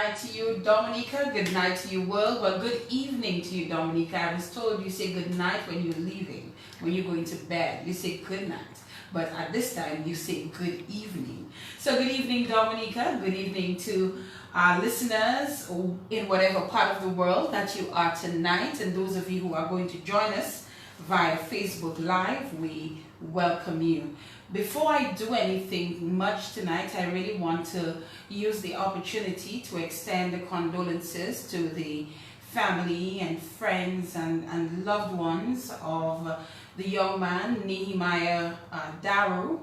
Night to you, Dominica. Good night to you, world. Well, good evening to you, Dominica. I was told you say good night when you're leaving, when you're going to bed. You say good night. But at this time, you say good evening. So good evening, Dominica. Good evening to our listeners in whatever part of the world that you are tonight. And those of you who are going to join us via Facebook Live, we welcome you. Before I do anything much tonight, I really want to use the opportunity to extend the condolences to the family and friends and loved ones of the young man, Nehemiah Daru,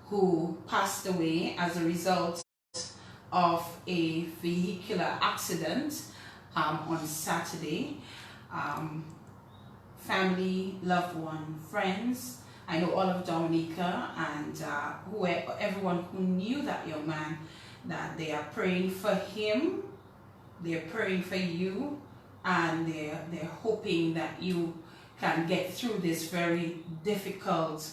who passed away as a result of a vehicular accident on Saturday. Family, loved one, friends, I know all of Dominica and everyone who knew that young man, that they are praying for him, they're praying for you, and they're hoping that you can get through this very difficult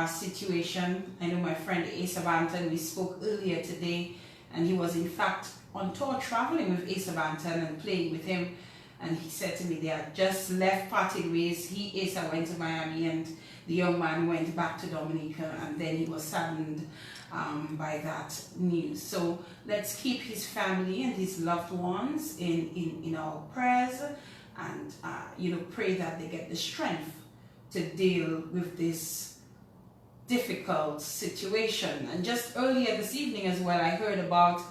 situation. I know my friend Asa Banton, we spoke earlier today, and he was in fact on tour traveling with Asa Banton and playing with him, and he said to me they had just left parting ways. Asa went to Miami and the young man went back to Dominica, and then he was saddened by that news. So let's keep his family and his loved ones in our prayers, and pray that they get the strength to deal with this difficult situation. And just earlier this evening as well, I heard about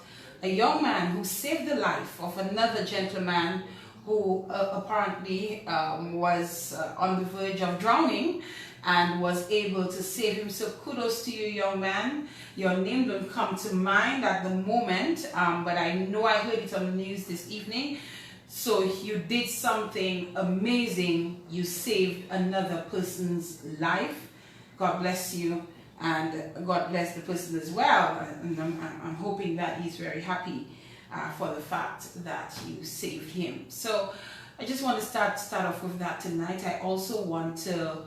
a young man who saved the life of another gentleman who apparently was on the verge of drowning and was able to save him. So kudos to you, young man. Your name don't come to mind at the moment, but I know I heard it on the news this evening. So you did something amazing. You saved another person's life. God bless you, and God bless the person as well. And I'm hoping that he's very happy for the fact that you saved him. So I just want to start off with that tonight. I also want to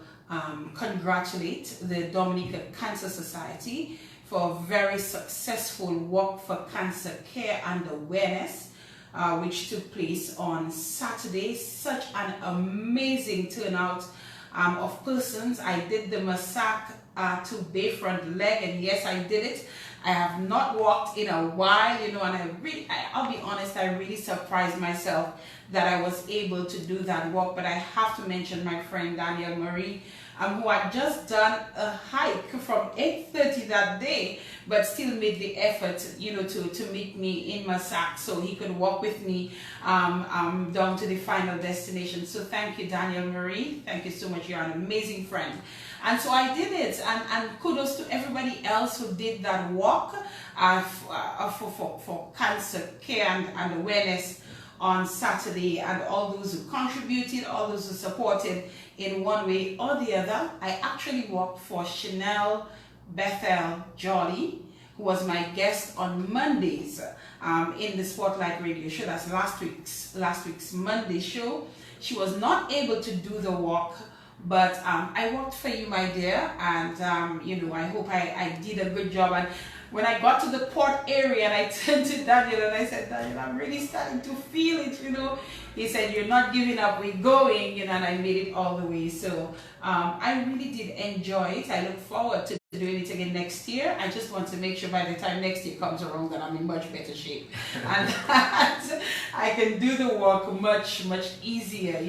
congratulate the Dominica Cancer Society for a very successful walk for cancer care and awareness, which took place on Saturday. Such an amazing turnout of persons. I did the Massac to Bayfront leg, and yes, I did it. I have not walked in a while, and I'll be honest, I really surprised myself that I was able to do that walk. But I have to mention my friend Danielle Marie, who had just done a hike from 8:30 that day, but still made the effort, to meet me in Massac so he could walk with me down to the final destination. So thank you, Danielle Marie. Thank you so much. You're an amazing friend. And so I did it, and kudos to everybody else who did that walk for cancer care and awareness on Saturday, and all those who contributed, all those who supported in one way or the other. I actually walked for Chanel Bethel Jolly, who was my guest on Mondays in the Spotlight Radio Show. That's last week's Monday show. She was not able to do the walk, but I walked for you, my dear, and I hope I did a good job. And when I got to the port area, and I turned to Daniel and I said, Daniel, I'm really starting to feel it, He said, you're not giving up, we're going, and I made it all the way. So I really did enjoy it. I look forward to doing it again next year. I just want to make sure by the time next year comes around that I'm in much better shape and that I can do the walk much, much easier,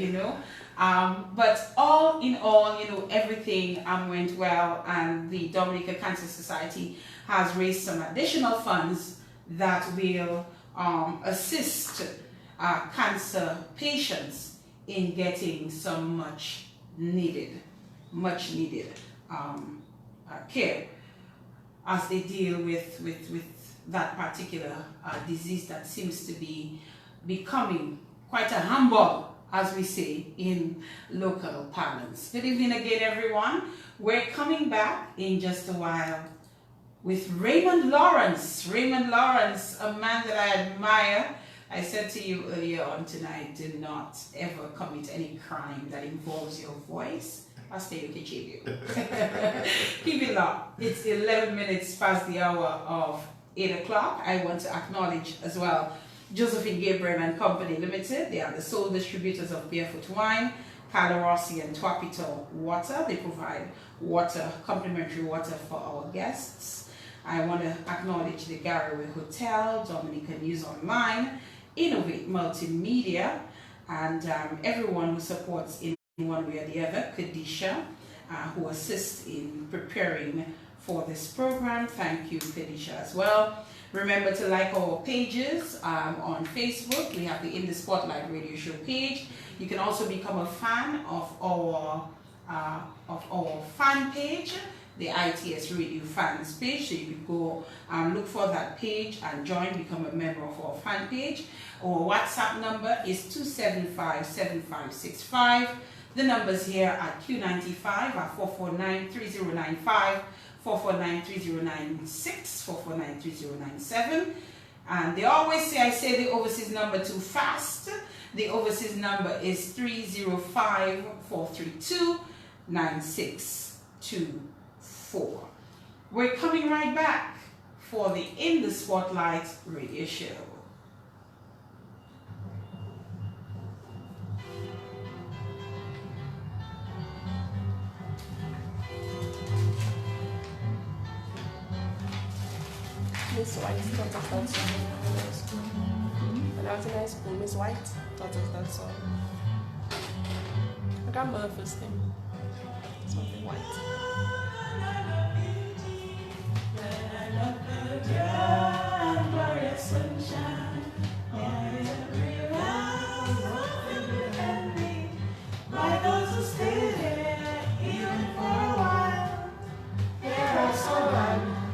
But all in all, everything went well, and the Dominica Cancer Society has raised some additional funds that will assist cancer patients in getting some much needed care as they deal with that particular disease that seems to be becoming quite a humbug, as we say in local parlance. Good evening again, everyone. We're coming back in just a while with Raymond Lawrence. Raymond Lawrence, a man that I admire. I said to you earlier on tonight, do not ever commit any crime that involves your voice. I'll stay with you. Keep it locked. It's 11 minutes past the hour of 8 o'clock. I want to acknowledge as well Josephine Gabriel and Company Limited. They are the sole distributors of Barefoot Wine, Calarossi and Twapito Water. They provide water, complimentary water for our guests. I want to acknowledge the Garraway Hotel, Dominica News Online, Innovate Multimedia, and everyone who supports in one way or the other. Kadisha, who assists in preparing for this program. Thank you, Kadisha, as well. Remember to like our pages on Facebook. We have the In the Spotlight Radio Show page. You can also become a fan of our fan page, the ITS Radio Fans page. So you can go look for that page and join, become a member of our fan page. Our WhatsApp number is 275-7565. The numbers here are Q95 are 449-3095. 449-3096, 449-3097. And they always say I say the overseas number too fast. The overseas number is 305-432-9624. We're coming right back for the In the Spotlight radio show. Miss White thought of that song when I was in high school. Miss White thought of that song. I got my first name. Something White.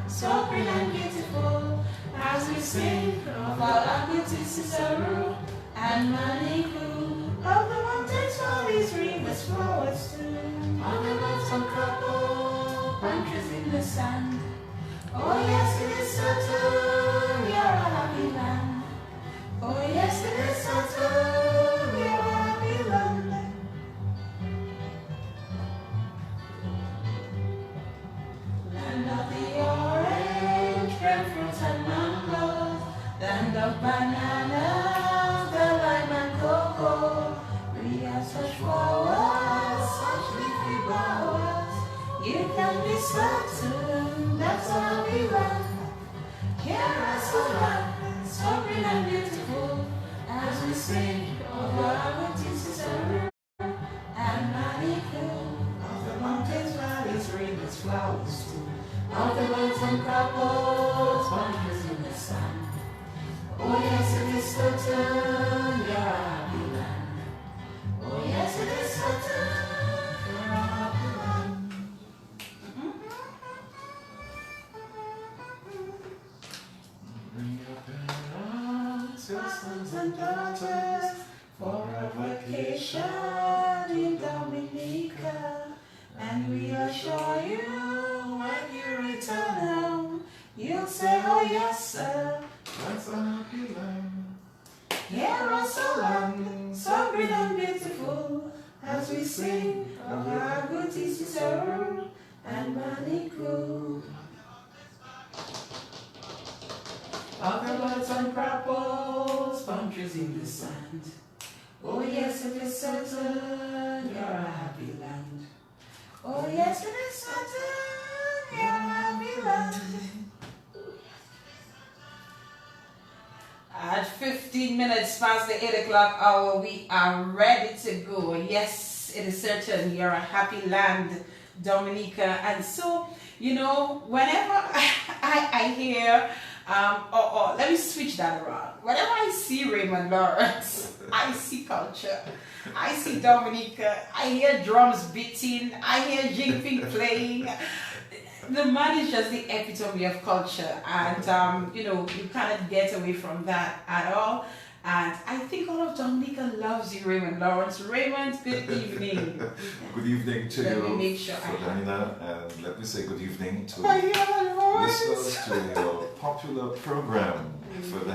So green and beautiful, as we sing of our beauty, Cicero and Maniku, of the mountains, valleys, rivers, flowers too, on the mountain couple, countries in the sand. Oh yes, it is certain we are a happy land. Oh yes, it is certain we are a happy land. Land of the orange, grapefruits and mangoes, land of bananas, the lime and cocoa. We have such flowers, such leafy bowers. You can be certain that's how we run. Here are some land, so green and beautiful, as we sing of our beauties and Maniku, of the mountains, valleys, rivers, flowers too. All the birds and couples, wonders in the sun. Oh yes, it is certain you're a happy land. Oh yes, it is certain you're a happy land. Bring your parents, your sons and daughters for a vacation in Dominica, and we assure you when you return home, you'll say, oh yes sir, that's a happy land. Here also land, so green and beautiful, as we sing of our good Cicero and Maniku. Of the birds and grapples, palm trees in the sand. Oh yes, it is certain you're a happy land. Oh yes, it is certain you're a happy land. At 15 minutes past the 8 o'clock hour, we are ready to go. Yes, it is certain you're a happy land, Dominica. And so, you know, whenever I hear, let me switch that around. Whenever I see Raymond Lawrence, I see culture. I see Dominica. I hear drums beating. I hear Jinping playing. The man is just the epitome of culture, and you know, you cannot get away from that at all. And I think all of Dominica loves you, Raymond Lawrence. Raymond, good evening. Good evening to Let you, me make sure Danina, and let me say good evening to I listeners to your popular program. For the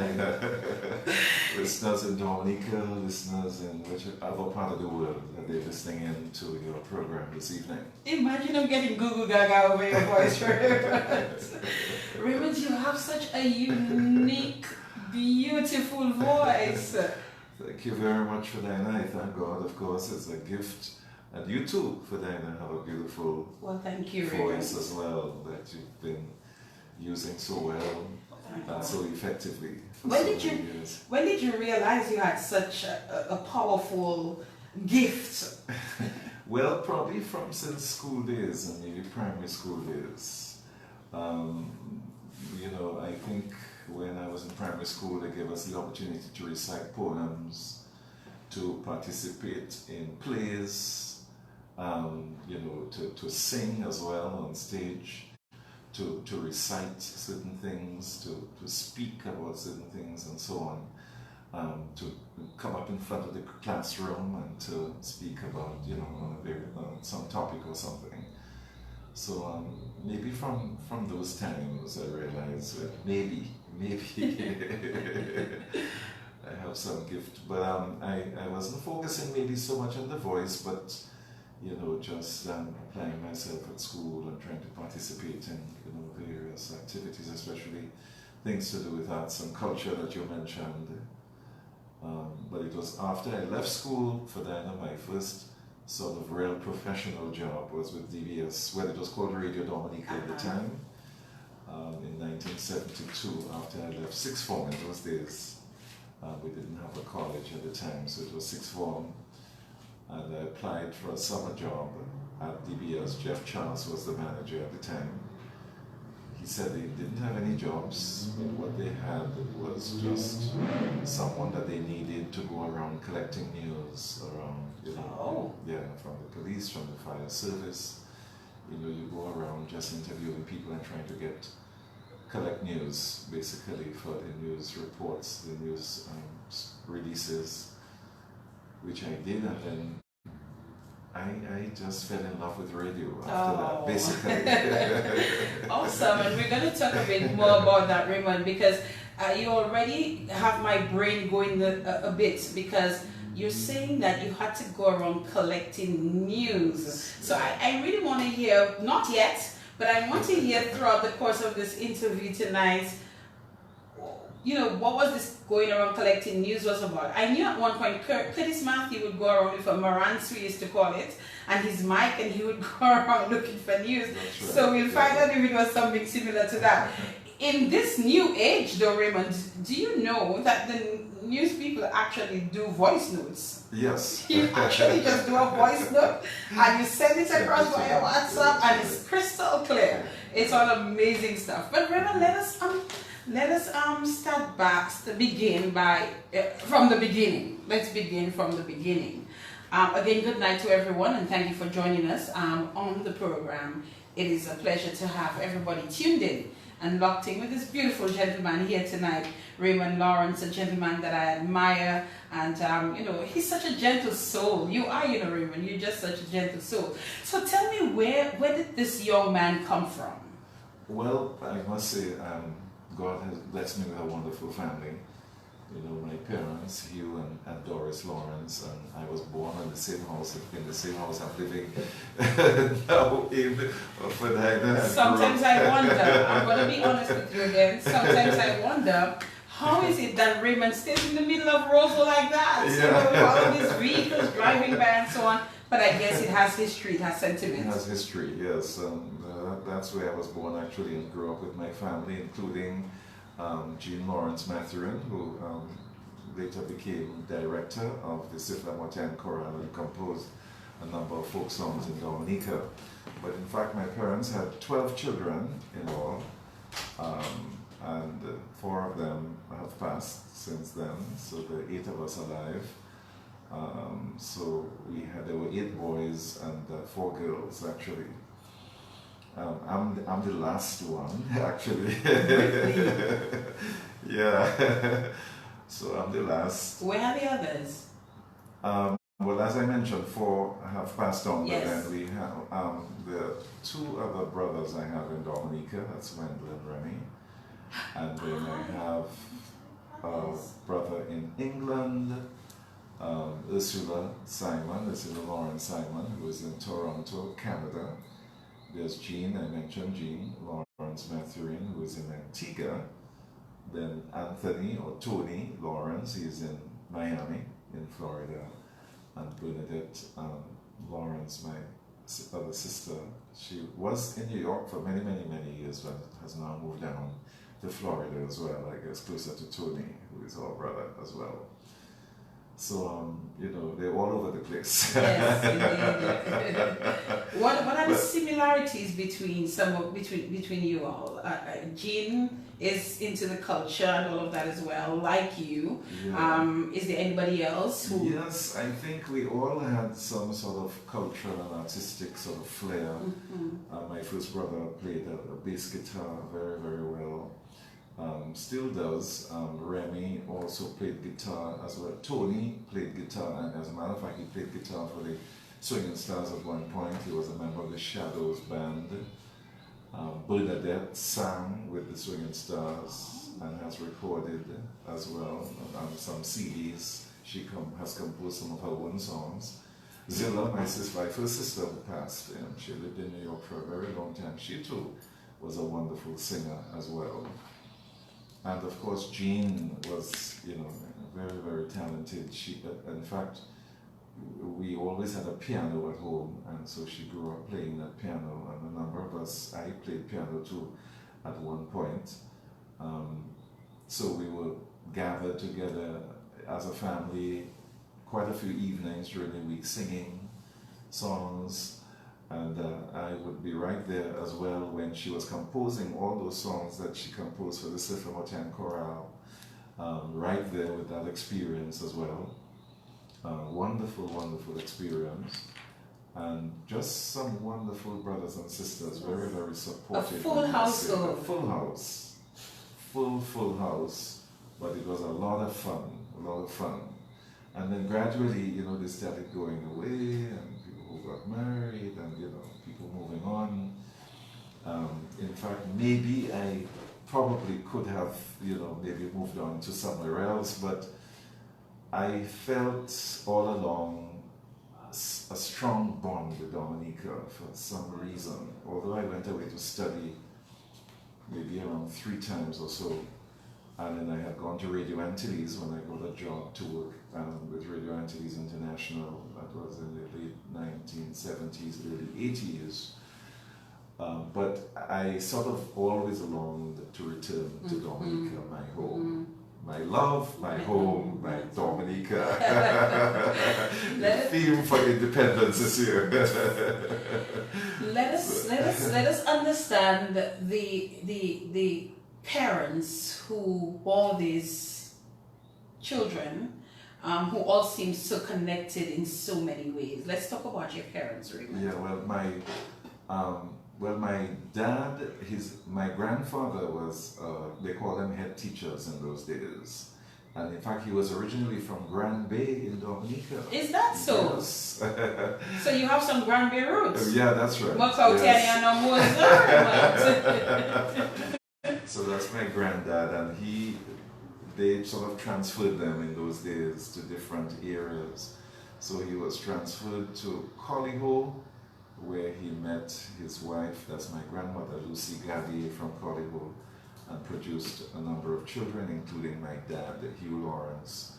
listeners in Dominica, listeners in which other part of the world that they're listening in to your program this evening. Imagine I'm getting Google Gaga over your voice, Raymond. Raymond, you have such a unique, beautiful voice. Thank you very much for that. I thank God, of course, it's a gift. And you too, for Diana, have a beautiful Well, thank you, voice Raymond. as well that you've been using so well and so effectively for When so did many you- years. When did you realize you had such a powerful gift? Well, probably from since school days and maybe primary school days. You know, I think when I was in primary school, they gave us the opportunity to recite poems, to participate in plays, you know, to sing as well on stage, to recite certain things, to speak about certain things and so on. To come up in front of the classroom and to speak about, you know, some topic or something. So maybe from those times I realized that maybe I have some gift, but I wasn't focusing maybe so much on the voice, but you know, just applying myself at school and trying to participate in, you know, various activities, especially things to do with arts and culture that you mentioned. But it was after I left school for Diana, my first sort of real professional job was with DBS, well, it was called Radio Dominica at the time, in 1972, after I left sixth form. In those days, we didn't have a college at the time, so it was sixth form, and I applied for a summer job at DBS. Jeff Charles was the manager at the time. He said they didn't have any jobs, but what they had was just someone that they needed to go around collecting news around, you know, yeah, from the police, from the fire service. You know, you go around just interviewing people and trying to collect news, basically, for the news reports, the news releases, which I did, and then I just fell in love with radio after that, basically. Awesome, and we're going to talk a bit more about that, Raymond, because you already have my brain going a bit, because you're saying that you had to go around collecting news. So I really want to hear, not yet, but I want to hear throughout the course of this interview tonight, you know, what was this going around collecting news was about? I knew at one point Curtis Matthew would go around with a Marantz, we used to call it, and his mic, and he would go around looking for news. Right. So we'll find out if it was something similar to that. In this new age, though, Raymond, do you know that the news people actually do voice notes? Yes. You actually just do a voice note, and you send it across via WhatsApp, and it's crystal clear. It's all amazing stuff. But Raymond, let us start back to begin by from the beginning. Let's begin from the beginning. Again, good night to everyone, and thank you for joining us on the program. It is a pleasure to have everybody tuned in and locked in with this beautiful gentleman here tonight, Raymond Lawrence, a gentleman that I admire, and you know, he's such a gentle soul. You are, you know, Raymond, you're just such a gentle soul. So tell me, where did this young man come from? Well, I must say, God has blessed me with a wonderful family. You know, my parents, Hugh and Doris Lawrence, and I was born in the same house I'm living now in Footpath. Sometimes I wonder, I'm going to be honest with you again, sometimes I wonder, how is it that Raymond stays in the middle of Roseville like that? Yeah. You know, with all of these vehicles driving by and so on. But I guess it has history, it has sentiment. It has history, yes. That's where I was born actually, and grew up with my family, including Jean Lawrence Mathurin, who later became director of the Sifla Motan Chorale and composed a number of folk songs in Dominica. But in fact, my parents had 12 children in all, and 4 of them have passed since then, so there are 8 of us alive. So there were 8 boys and 4 girls actually. I'm the last one actually. Yeah. So I'm the last. Where are the others? Well, as I mentioned, 4 have passed on, yes. But then we have the 2 other brothers I have in Dominica. That's Wendell and Remy, and then I have a brother in England. Ursula Lawrence Simon, who is in Toronto, Canada. There's Jean, I mentioned Jean Lawrence Mathurin, who is in Antigua, then Anthony or Tony Lawrence, he's in Miami, in Florida, and Bernadette Lawrence, my other sister, she was in New York for many, many, many years, but has now moved down to Florida as well, I guess, closer to Tony, who is our brother as well. So, you know, they're all over the place. Yes, indeed. What are the similarities between between you all? Jean is into the culture and all of that as well, like you. Yeah. Is there anybody else who? Yes, I think we all had some sort of cultural and artistic sort of flair. My first brother played a bass guitar very, very well. Still does. Remy also played guitar as well. Tony played guitar, and as a matter of fact, he played guitar for the Swinging Stars at one point. He was a member of the Shadows band. Bernadette sang with the Swinging Stars and has recorded as well on some CDs. She has composed some of her own songs. Zilla, my first sister who passed, she lived in New York for a very long time. She too was a wonderful singer as well. And of course, Jean was, you know, very, very talented. She, in fact, we always had a piano at home, and so she grew up playing that piano. And a number of us, I played piano too at one point. So we would gather together as a family quite a few evenings during the week singing songs. And I would be right there as well when she was composing all those songs that she composed for the Siframotan Chorale, right there with that experience as well. Wonderful, wonderful experience. And just some wonderful brothers and sisters, very, very supportive. A full household. A full house. Full house. But it was a lot of fun, And then gradually, you know, they started going away, and who got married, and you know, people moving on. In fact, maybe I probably could have, you know, maybe moved on to somewhere else, but I felt all along a strong bond with Dominica for some reason. Although I went away to study maybe around 3 times or so, and then I had gone to Radio Antilles when I got a job to work with Radio Antilles International. That was in the late 1970s, early 80s. But I sort of always longed to return to Dominica, my home. My love, my home, my Dominica. The theme for independence is here. Let us understand the parents who bore these children, who all seem so connected in so many ways. Let's talk about your parents, Raymond. Yeah, well, my dad, my grandfather was, they called them head teachers in those days. And in fact, he was originally from Grand Bay in Dominica. Is that so? Yes. So you have some Grand Bay roots? Yeah, that's right. So that's my granddad, and they sort of transferred them in those days to different areas. So he was transferred to Colligo, where he met his wife, that's my grandmother, Lucy Gaddy from Colligo, and produced a number of children, including my dad, Hugh Lawrence.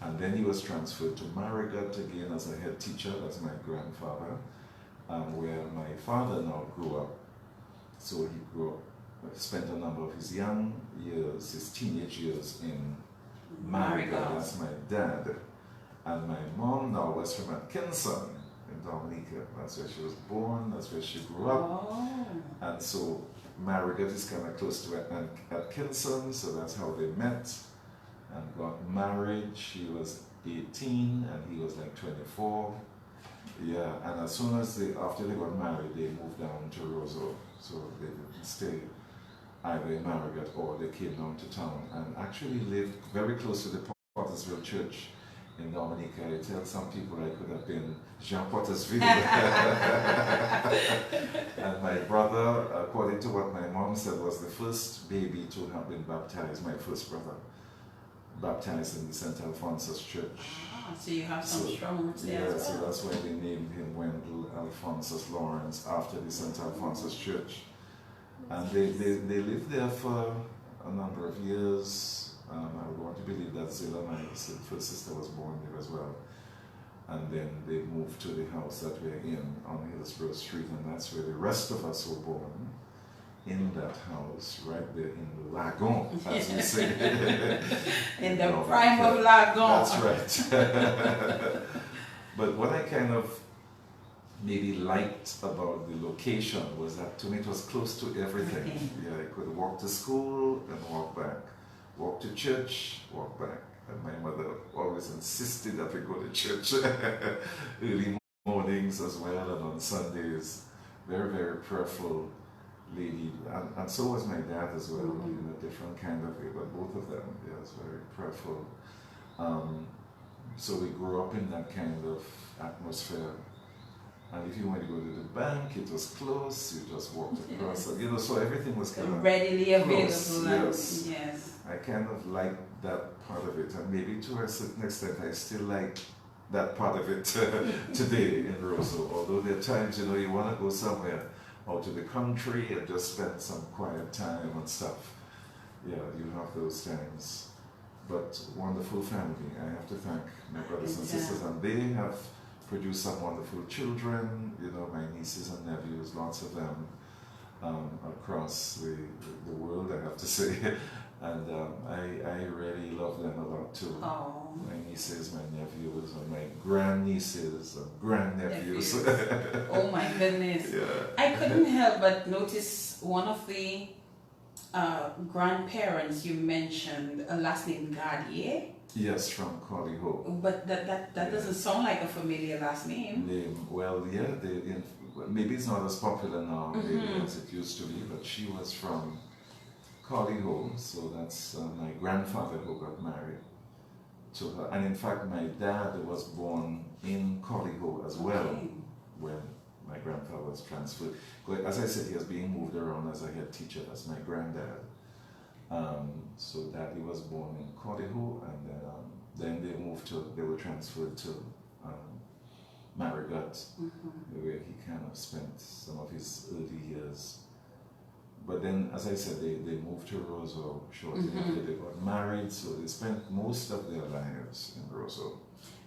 And then he was transferred to Marigot again as a head teacher, that's my grandfather, where my father now grew up. So he grew up, spent a number of his young years, his teenage years in Marigot, that's my dad. And my mom now was from Atkinson in Dominica. That's where she was born, that's where she grew up. Oh. And so Marigot is kind of close to Atkinson, so that's how they met and got married. She was 18 and he was like 24. Yeah, and as soon as after they got married, they moved down to Roseau. So they didn't stay either in Marigot or they came down to town and actually lived very close to the Pottersville Church in Dominica. I tell some people I could have been Jean Pottersville. And my brother, according to what my mom said, was the first baby to have been baptized, my first brother, baptized in the St. Alphonsus Church. Ah, so you have some strong roots there as well. So that's why they named him Wendell Alphonsus Lawrence after the St. Alphonsus Church. And they lived there for a number of years. I would want to believe that Zilla, my first sister, was born there as well. And then they moved to the house that we're in on Hillsborough Street, and that's where the rest of us were born, in that house, right there in the Lagon, as we say. In the prime of Lagon. That's right. But what I kind of maybe liked about the location was that to me it was close to everything. Yeah, I could walk to school and walk back, walk to church, walk back. And my mother always insisted that we go to church early mornings as well, and on Sundays. Very, very prayerful lady. And so was my dad as well, in a different kind of way, but both of them, yes, very prayerful. So we grew up in that kind of atmosphere. And if you wanted to go to the bank, it was close, you just walked across. So, so everything was kind of readily available. Yes. Yes. I kind of liked that part of it, and maybe to a certain extent I still like that part of it today in Roseau. Although there are times, you want to go somewhere out to the country and just spend some quiet time and stuff. Yeah, you have those times. But wonderful family. I have to thank my brothers and sisters, and they have produced some wonderful children, my nieces and nephews, lots of them across the world, I have to say. And I really love them a lot too. Oh. My nieces, my nephews, and my grandnieces and grandnephews. Oh my goodness. Yeah. I couldn't help but notice one of the grandparents you mentioned, a last name Gardier. Yes, from Collyho. But that doesn't sound like a familiar last name. Well, yeah, maybe it's not as popular now maybe as it used to be, but she was from Collyho, so that's my grandfather who got married to her. And in fact, my dad was born in Collyho as well when my grandfather was transferred. As I said, he was being moved around as a head teacher. That's my granddad. So Daddy was born in Collyho, and then they were transferred to Marigot, where he kind of spent some of his early years. But then, as I said, they moved to Roseau shortly after they got married, so they spent most of their lives in Roseau.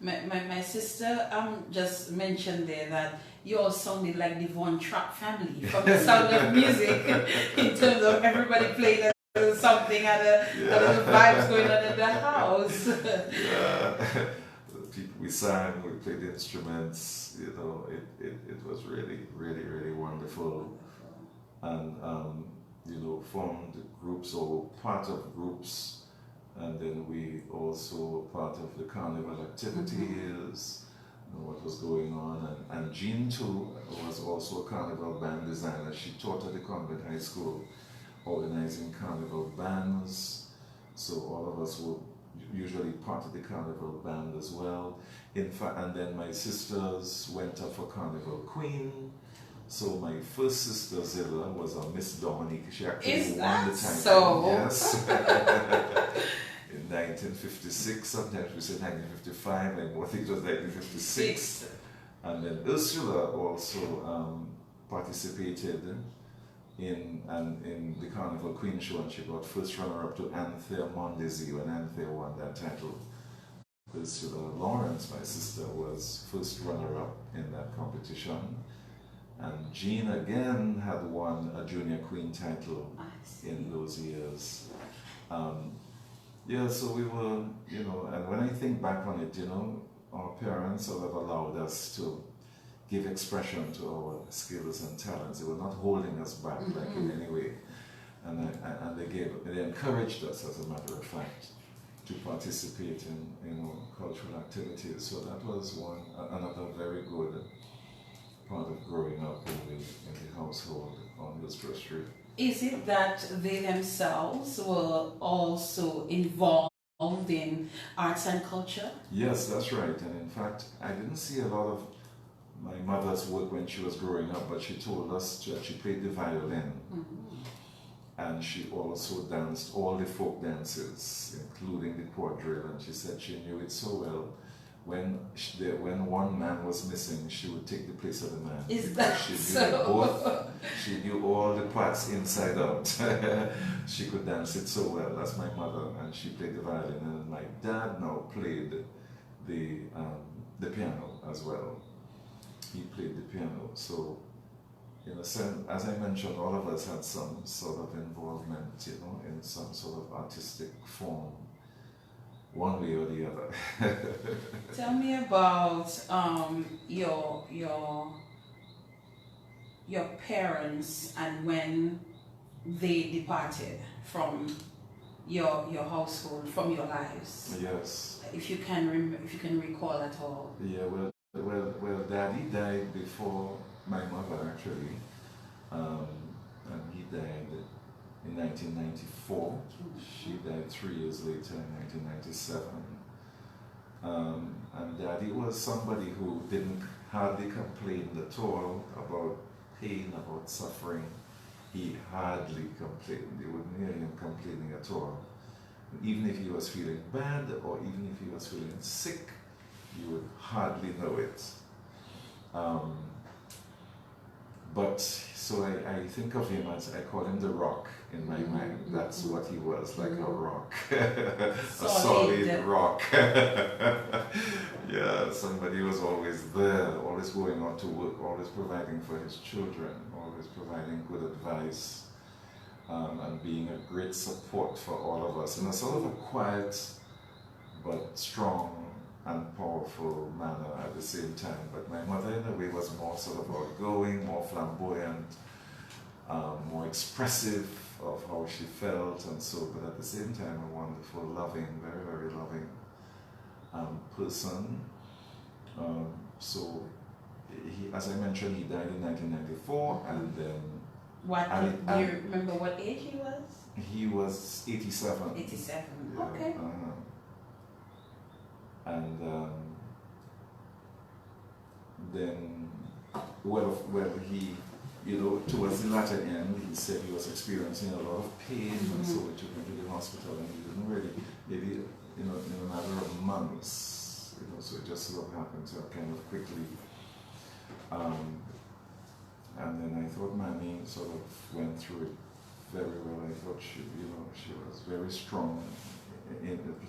My sister just mentioned there that you all sounded like the Von Trapp family from the Sound of Music in terms of everybody playing something and the vibes going on in the house. Yeah. We sang, we played instruments, it was really, really, really wonderful. And formed groups or part of groups, and then we also were part of the carnival activities, what was going on. And Jean too was also a carnival band designer. She taught at the convent high school, organizing carnival bands. So all of us were usually part of the carnival band as well. In fact, and then my sisters went up for Carnival Queen. So my first sister Zilla was a Miss Dominique. She actually won the title. So? Yes. In 1956, sometimes we say 1955, and I think it was 1956. And then Ursula also participated in the Carnival Queen show, and she got first runner-up to Anthea Mondesi when Anthea won that title. Ursula Lawrence, my sister, was first runner-up in that competition. And Jean again had won a Junior Queen title in those years. So we were, and when I think back on it, our parents sort of allowed us to give expression to our skills and talents. They were not holding us back like in any way. And they encouraged us, as a matter of fact, to participate in cultural activities. So that was another very good part of growing up in the household on Hillsborough Street. Is it that they themselves were also involved in arts and culture? Yes, that's right. And in fact, I didn't see a lot of my mother's work when she was growing up, but she told us that she played the violin. And she also danced all the folk dances, including the quadrille, and she said she knew it so well when one man was missing, she would take the place of the man. Is that she so? knew both. She knew all the parts inside out. She could dance it so well. That's my mother, and she played the violin. And my dad now played the piano as well. He played the piano. So, in a sense, as I mentioned, all of us had some sort of involvement, in some sort of artistic form, one way or the other. Tell me about your parents and when they departed from your household, from your lives. Yes. If you can recall at all. Yeah. Well, Daddy died before my mother actually, and he died in 1994. She died 3 years later in 1997. And Daddy was somebody who didn't hardly complain at all about pain, about suffering. He hardly complained. You wouldn't hear him complaining at all. Even if he was feeling bad or even if he was feeling sick, you would hardly know it. But so I think of him as, I call him the rock in my mind. That's what he was, like a rock. A solid rock. Yeah, somebody who was always there, always going out to work, always providing for his children, always providing good advice, and being a great support for all of us in a sort of a quiet but strong and powerful manner at the same time. But my mother in a way was more sort of outgoing, more flamboyant, more expressive of how she felt and so, but at the same time a wonderful, loving, very, very loving person. So he, as I mentioned, he died in 1994, and then do you remember what age he was? He was 87. 87. Yeah, okay. And then, well, he, towards the latter end, he said he was experiencing a lot of pain, and so we took him to the hospital, and he didn't really, maybe, in a matter of months, so it just sort of happened so kind of quickly. And then I thought Mammy sort of went through it very well. I thought she was very strong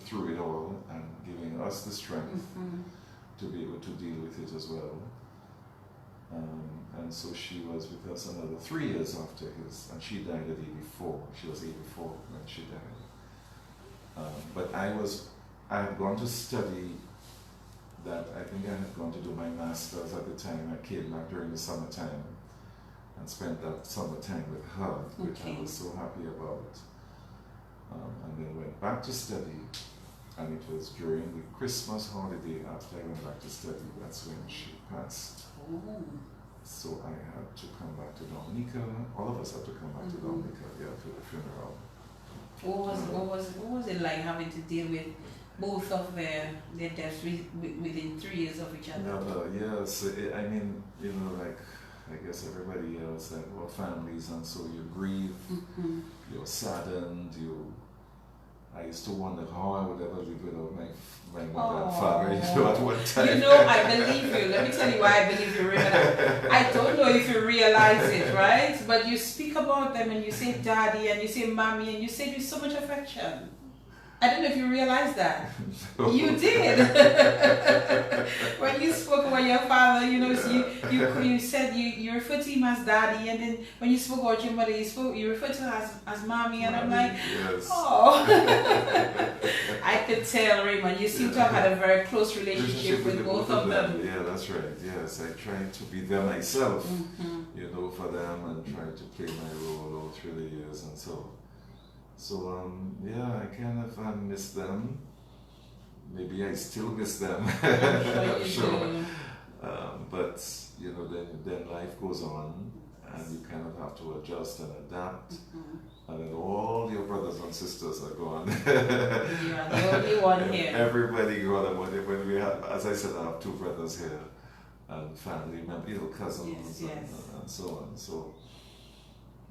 through it all, and giving us the strength to be able to deal with it as well. And so she was with us another 3 years after his, and she died at 84. She was 84 when she died. But I had gone to study that. I think I had gone to do my master's at the time. I came back during the summertime and spent that summertime with her, which I was so happy about. And then went back to study, and it was during the Christmas holiday after I went back to study, that's when she passed. So I had to come back to Dominica. All of us had to come back to Dominica, for the funeral. What was it like having to deal with both of their deaths within 3 years of each other? Yes, I mean, like I guess everybody else had families, and so you grieve, you're saddened, I used to wonder how I would ever live without my mother and father, at one time. I believe you. Let me tell you why I believe you, Raymond. I don't know if you realize it, right? But you speak about them and you say daddy and you say mommy and you say it with so much affection. I don't know if you realize that. No. You did. When you spoke about your father, you said you referred to him as daddy, and then when you spoke about your mother, you referred to her as mommy, and I'm like, yes. Oh. I could tell, Raymond, you seem to have had a very close relationship with both of them. Yeah, that's right. Yes, I tried to be there myself, for them, and tried to play my role all through the years, and so. So, I kind of miss them. Maybe I still miss them. I'm sure. But, then life goes on, and you kind of have to adjust and adapt. And then all your brothers and sisters are gone. You are the only one here. Everybody gone. When we have, as I said, I have 2 brothers here, and family members, cousins, and so on. So,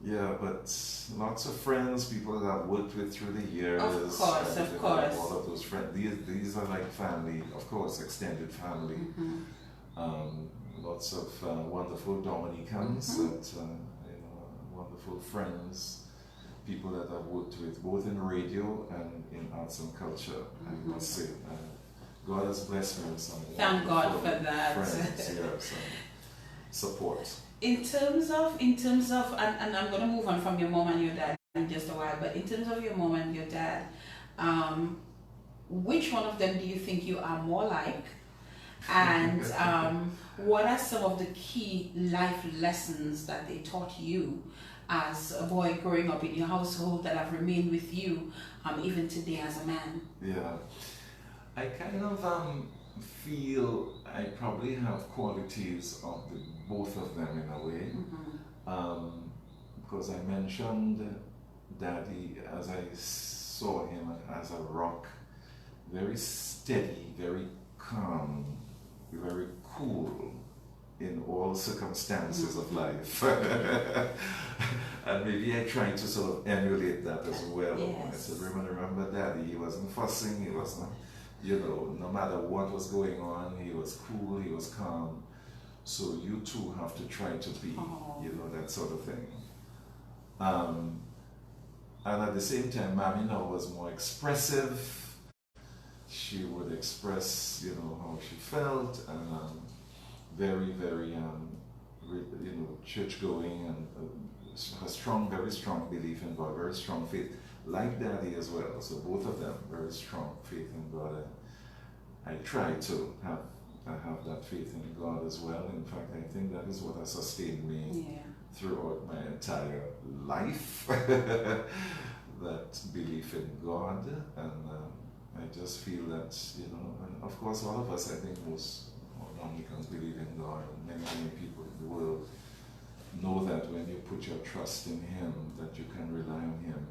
Yeah, but lots of friends, people that I've worked with through the years. Of course, I of developed course. all of those friends. These are like family, of course, extended family. Lots of wonderful Dominicans that, wonderful friends, people that I've worked with both in radio and in arts and culture, I must say. God has blessed me with some Thank God wonderful for that. friends, yes, and support. In terms of, and I'm going to move on from your mom and your dad in just a while, but in terms of your mom and your dad, which one of them do you think you are more like? And what are some of the key life lessons that they taught you as a boy growing up in your household that have remained with you even today as a man? Yeah, I kind of feel I probably have qualities of both of them in a way. Because I mentioned Daddy as I saw him as a rock, very steady, very calm, very cool in all circumstances of life. And maybe I tried to sort of emulate that as well. Yes. I said, remember Daddy, he wasn't fussing, he wasn't, no matter what was going on, he was cool, he was calm. So you too have to try to be, that sort of thing. And at the same time, Mommy now was more expressive. She would express, how she felt, and very, very, church-going, and a very strong belief in God, very strong faith, like Daddy as well. So both of them, very strong faith in God. I try to have that faith in God as well. In fact, I think that is what has sustained me throughout my entire life. That belief in God, and I just feel that, and of course all of us, I think most Dominicans believe in God, and many people in the world know that when you put your trust in Him, that you can rely on Him,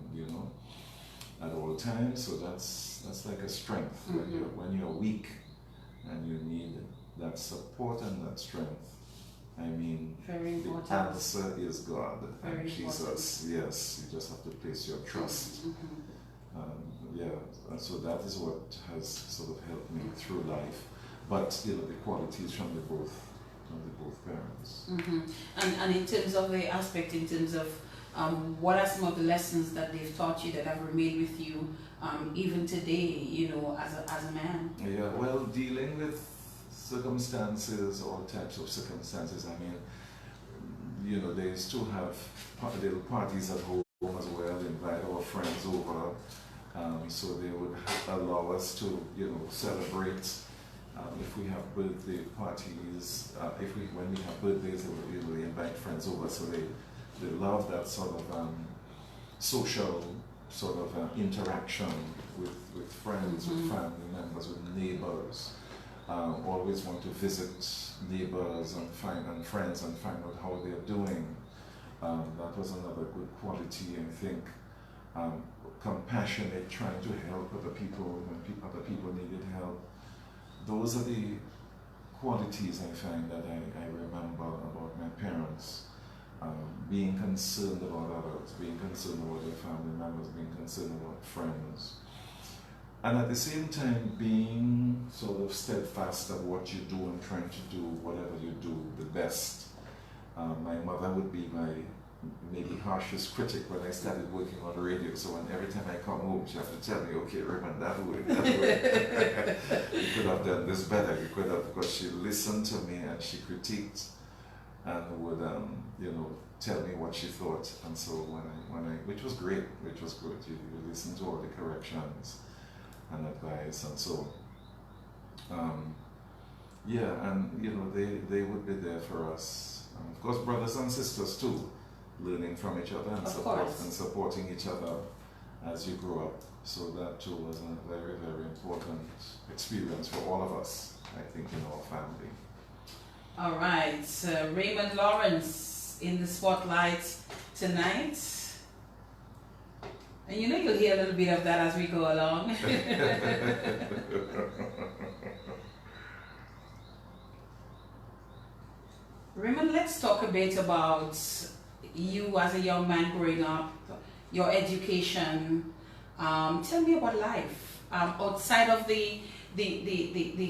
at all times. So that's like a strength. When you're weak and you need that support and that strength, I mean, very important. The answer is God Very and Jesus. important. Yes, you just have to place your trust. And so that is what has sort of helped me through life. But the qualities from the both parents. And in terms of the aspect, in terms of what are some of the lessons that they've taught you that have remained with you even today, as a man? Yeah, well, dealing with circumstances, all types of circumstances. I mean, they used to have little parties at home as well, invite our friends over, so they would allow us to, celebrate. If we have birthday parties, when we have birthdays, they invite friends over. So they love that sort of social sort of interaction with friends, with family members, with neighbors. Always want to visit neighbors and friends and find out how they're doing. That was another good quality, I think. Compassionate, trying to help other people when other people needed help. Those are the qualities I find that I remember about my parents. Being concerned about others, being concerned about their family members, being concerned about friends. And at the same time, being sort of steadfast at what you do and trying to do whatever you do the best. My mother would be my maybe harshest critic when I started working on radio. So every time I come home, she has to tell me, okay, Raymond, that way. You could have done this better. You could have, because she listened to me and she critiqued and would, tell me what she thought. And so when I which was great, which was good. You listen to all the corrections and advice, and so and they would be there for us, and of course brothers and sisters too, learning from each other and supporting each other as you grow up. So that too was a very, very important experience for all of us, I think, in our family. All right, Raymond Lawrence in the spotlight tonight. And you'll hear a little bit of that as we go along. Raymond, let's talk a bit about you as a young man growing up, your education. Tell me about life outside of the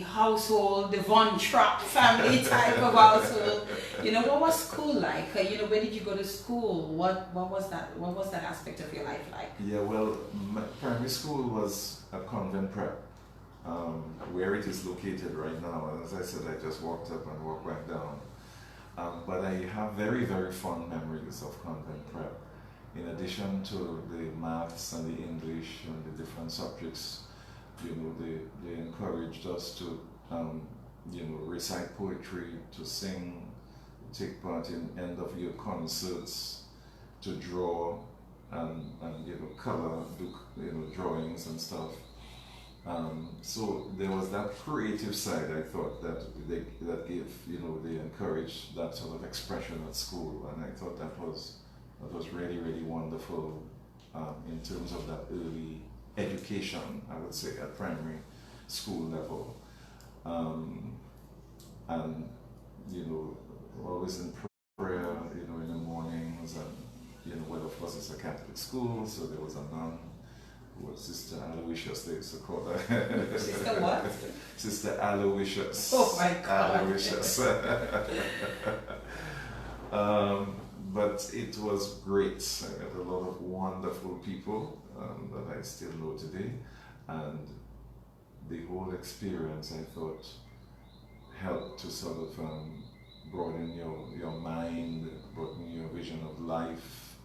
household, the Von Trapp family type of household. You know, what was school like? You know, where did you go to school? What was that? What was that aspect of your life like? Yeah, well, my primary school was a convent prep. Where it is located right now, and as I said, I just walked up and walked back down. But I have very, very fond memories of convent prep. In addition to the maths and the English and the different subjects, you know, they encouraged us to, you know, recite poetry, to sing, take part in end-of-year concerts, to draw and you know, color, do, you know, drawings and stuff. So there was that creative side. I thought that gave, you know, they encouraged that sort of expression at school, and I thought that was really, really wonderful in terms of that early education, I would say, at primary school level. And, you know, always in prayer, you know, in the mornings, and, you know, well, of course, it's a Catholic school, so there was a nun, who was Sister Aloysius, they used to call her. Sister what? Sister Aloysius. Oh my God. Aloysius. But it was great. I met a lot of wonderful people that I still know today, and the whole experience, I thought, helped to sort of broaden your mind, broaden your vision of life,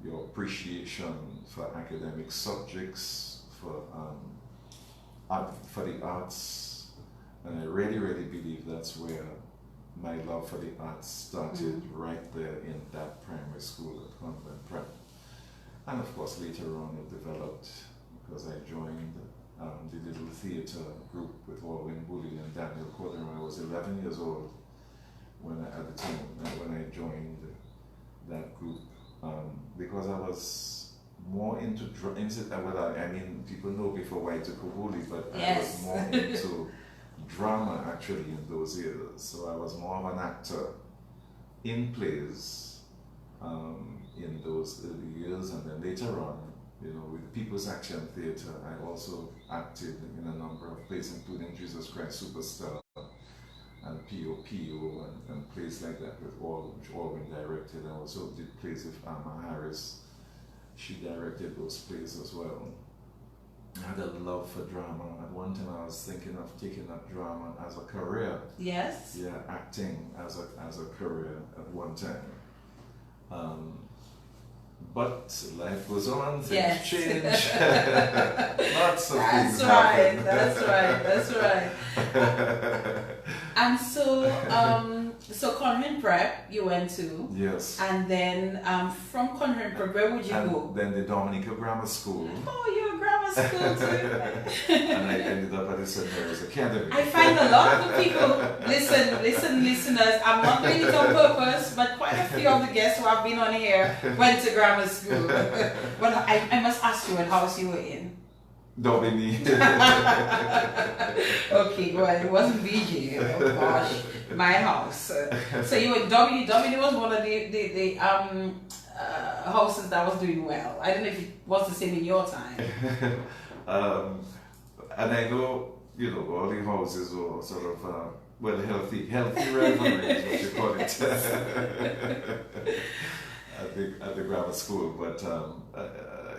your appreciation for academic subjects, for the arts, and I really, really believe that's where my love for the arts started, right there in that primary school at Convent Prep. And of course later on it developed, because I joined the little theatre group with Alwyn Bully and Daniel Cordero. I was 11 years old when I joined that group, because I was more into I mean, people know before why I took Kuvuli, but yes. I was more into drama actually in those years. So I was more of an actor in plays in those early years, and then later on, you know, with People's Action Theatre, I also acted in a number of plays, including Jesus Christ Superstar and P.O.P.O. and plays like that which Alwyn directed. I also did plays with Amma Harris. She directed those plays as well. I had a love for drama. At one time I was thinking of taking up drama as a career. Yes. Yeah, acting as a career at one time. But life goes on, things change. Lots of things happen. That's right. And so Convent Prep you went to. Yes. And then from Convent Prep, where would you go? Then the Dominica Grammar School. Oh, you were grammar school too. And I ended up at the St. Mary's Academy. I find a lot of the people, listeners, I'm not doing it on purpose, but quite a few of the guests who have been on here went to grammar school. Well, I must ask you what house you were in. Dominique. Okay, well, it wasn't BJ. Oh gosh, my house. So you were Dominique. Dominique was one of the houses that was doing well. I don't know if it was the same in your time. And I know, you know, all the houses were sort of healthy rivalry is what you call it at the grammar school. But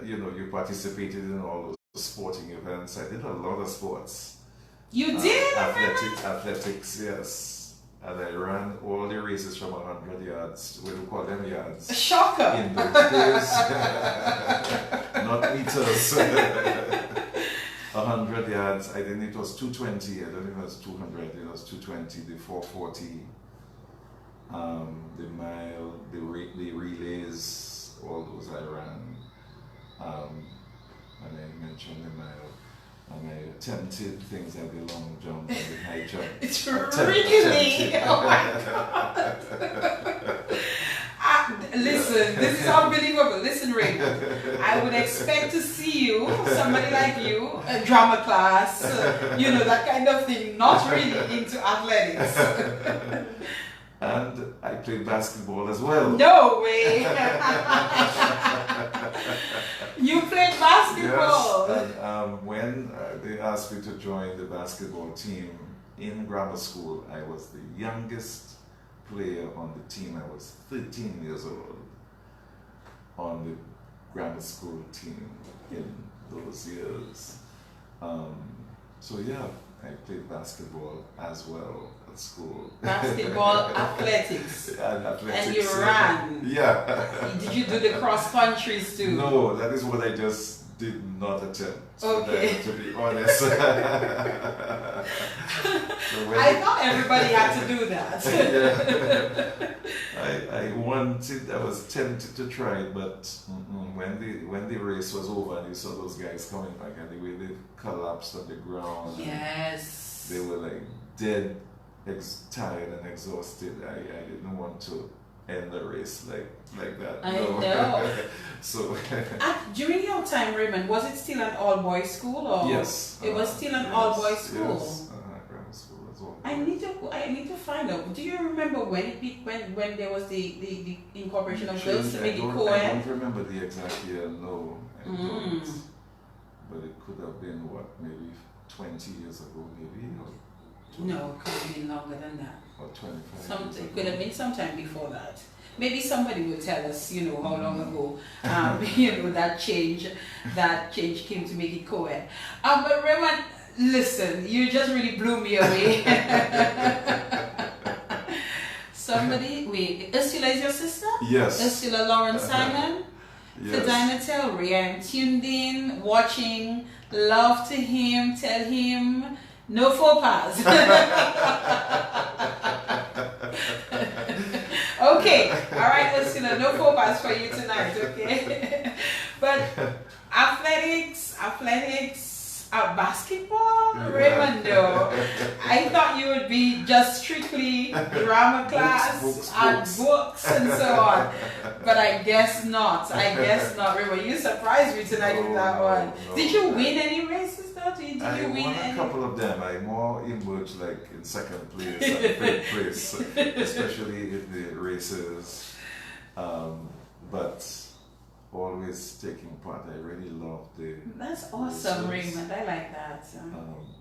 you know, you participated in all those sporting events. I did a lot of sports. You did? Athletics, yes. And I ran all the races from 100 yards. We don't call them yards. A shocker. In those days. Not meters. 100 yards. I think it was 220. I don't think it was 200. It was 220. The 440. The mile. The relays. All those I ran. And I mentioned the mile. And I attempted things like the long jump and the high jump. It's really? Oh my God. Listen, this is unbelievable. Listen, Raymond, I would expect to see you, somebody like you, a drama class, you know, that kind of thing, not really into athletics. And I played basketball as well. No way! You played basketball? Yes, and when they asked me to join the basketball team in grammar school, I was the youngest player on the team. I was 13 years old on the grammar school team in those years. So yeah, I played basketball as well at school. Basketball, athletics. And athletics. And you ran. Yeah. Did you do the cross countries too? No, that is what I just did not attempt. Okay. To be honest. So I thought everybody had to do that. Yeah. I was tempted to try it, but when the race was over and you saw those guys coming back and the way they collapsed on the ground, Yes. they were like dead, tired and exhausted. I didn't want to end the race like that. I know. So during your time, Raymond, was it still an all-boys school, or yes, it was still an all-boys school? Yes, grammar school as well. I need to find out. Do you remember when there was the incorporation of girls to make it I co-ed? don't remember the exact year. No, I don't. But it could have been maybe 20 years ago, maybe. No, it could have been longer than that. Or 25 It could have been sometime before that. Maybe somebody will tell us, how long ago, that change came to make it co-ed. But Raymond, listen, you just really blew me away. Ursula is your sister? Yes. Ursula Lauren Simon? Yes. Fedina Telry, I'm tuned in, watching, love to him, tell him, no faux pas. Okay, all right, Ursula, no faux pas for you tonight, okay? But athletics, basketball, Raymond, no. I thought you would be just strictly drama class books and so on. But I guess not. Raymond, you surprised me tonight with that one. No. Did you win any races though? Did I you win won any? a couple of them. I more emerged like in second place and third place, especially in the races. But always taking part. I really love the. That's awesome, races. Raymond. I like that.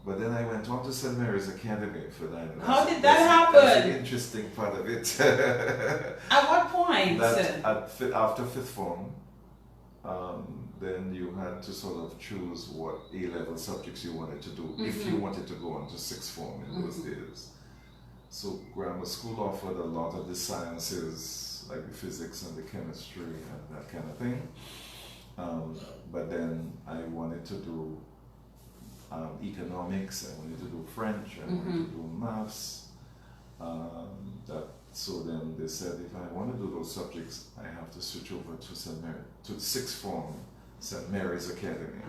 But then I went on to St. Mary's Academy for that. How did that happen? That's the interesting part of it. At what point? After fifth form, then you had to sort of choose what A-level subjects you wanted to do if you wanted to go on to sixth form in those days. So grammar school offered a lot of the sciences, like the physics and the chemistry and that kind of thing. But then I wanted to do economics, I wanted to do French, I wanted to do maths. So then they said if I want to do those subjects, I have to switch over to sixth form, St. Mary's Academy.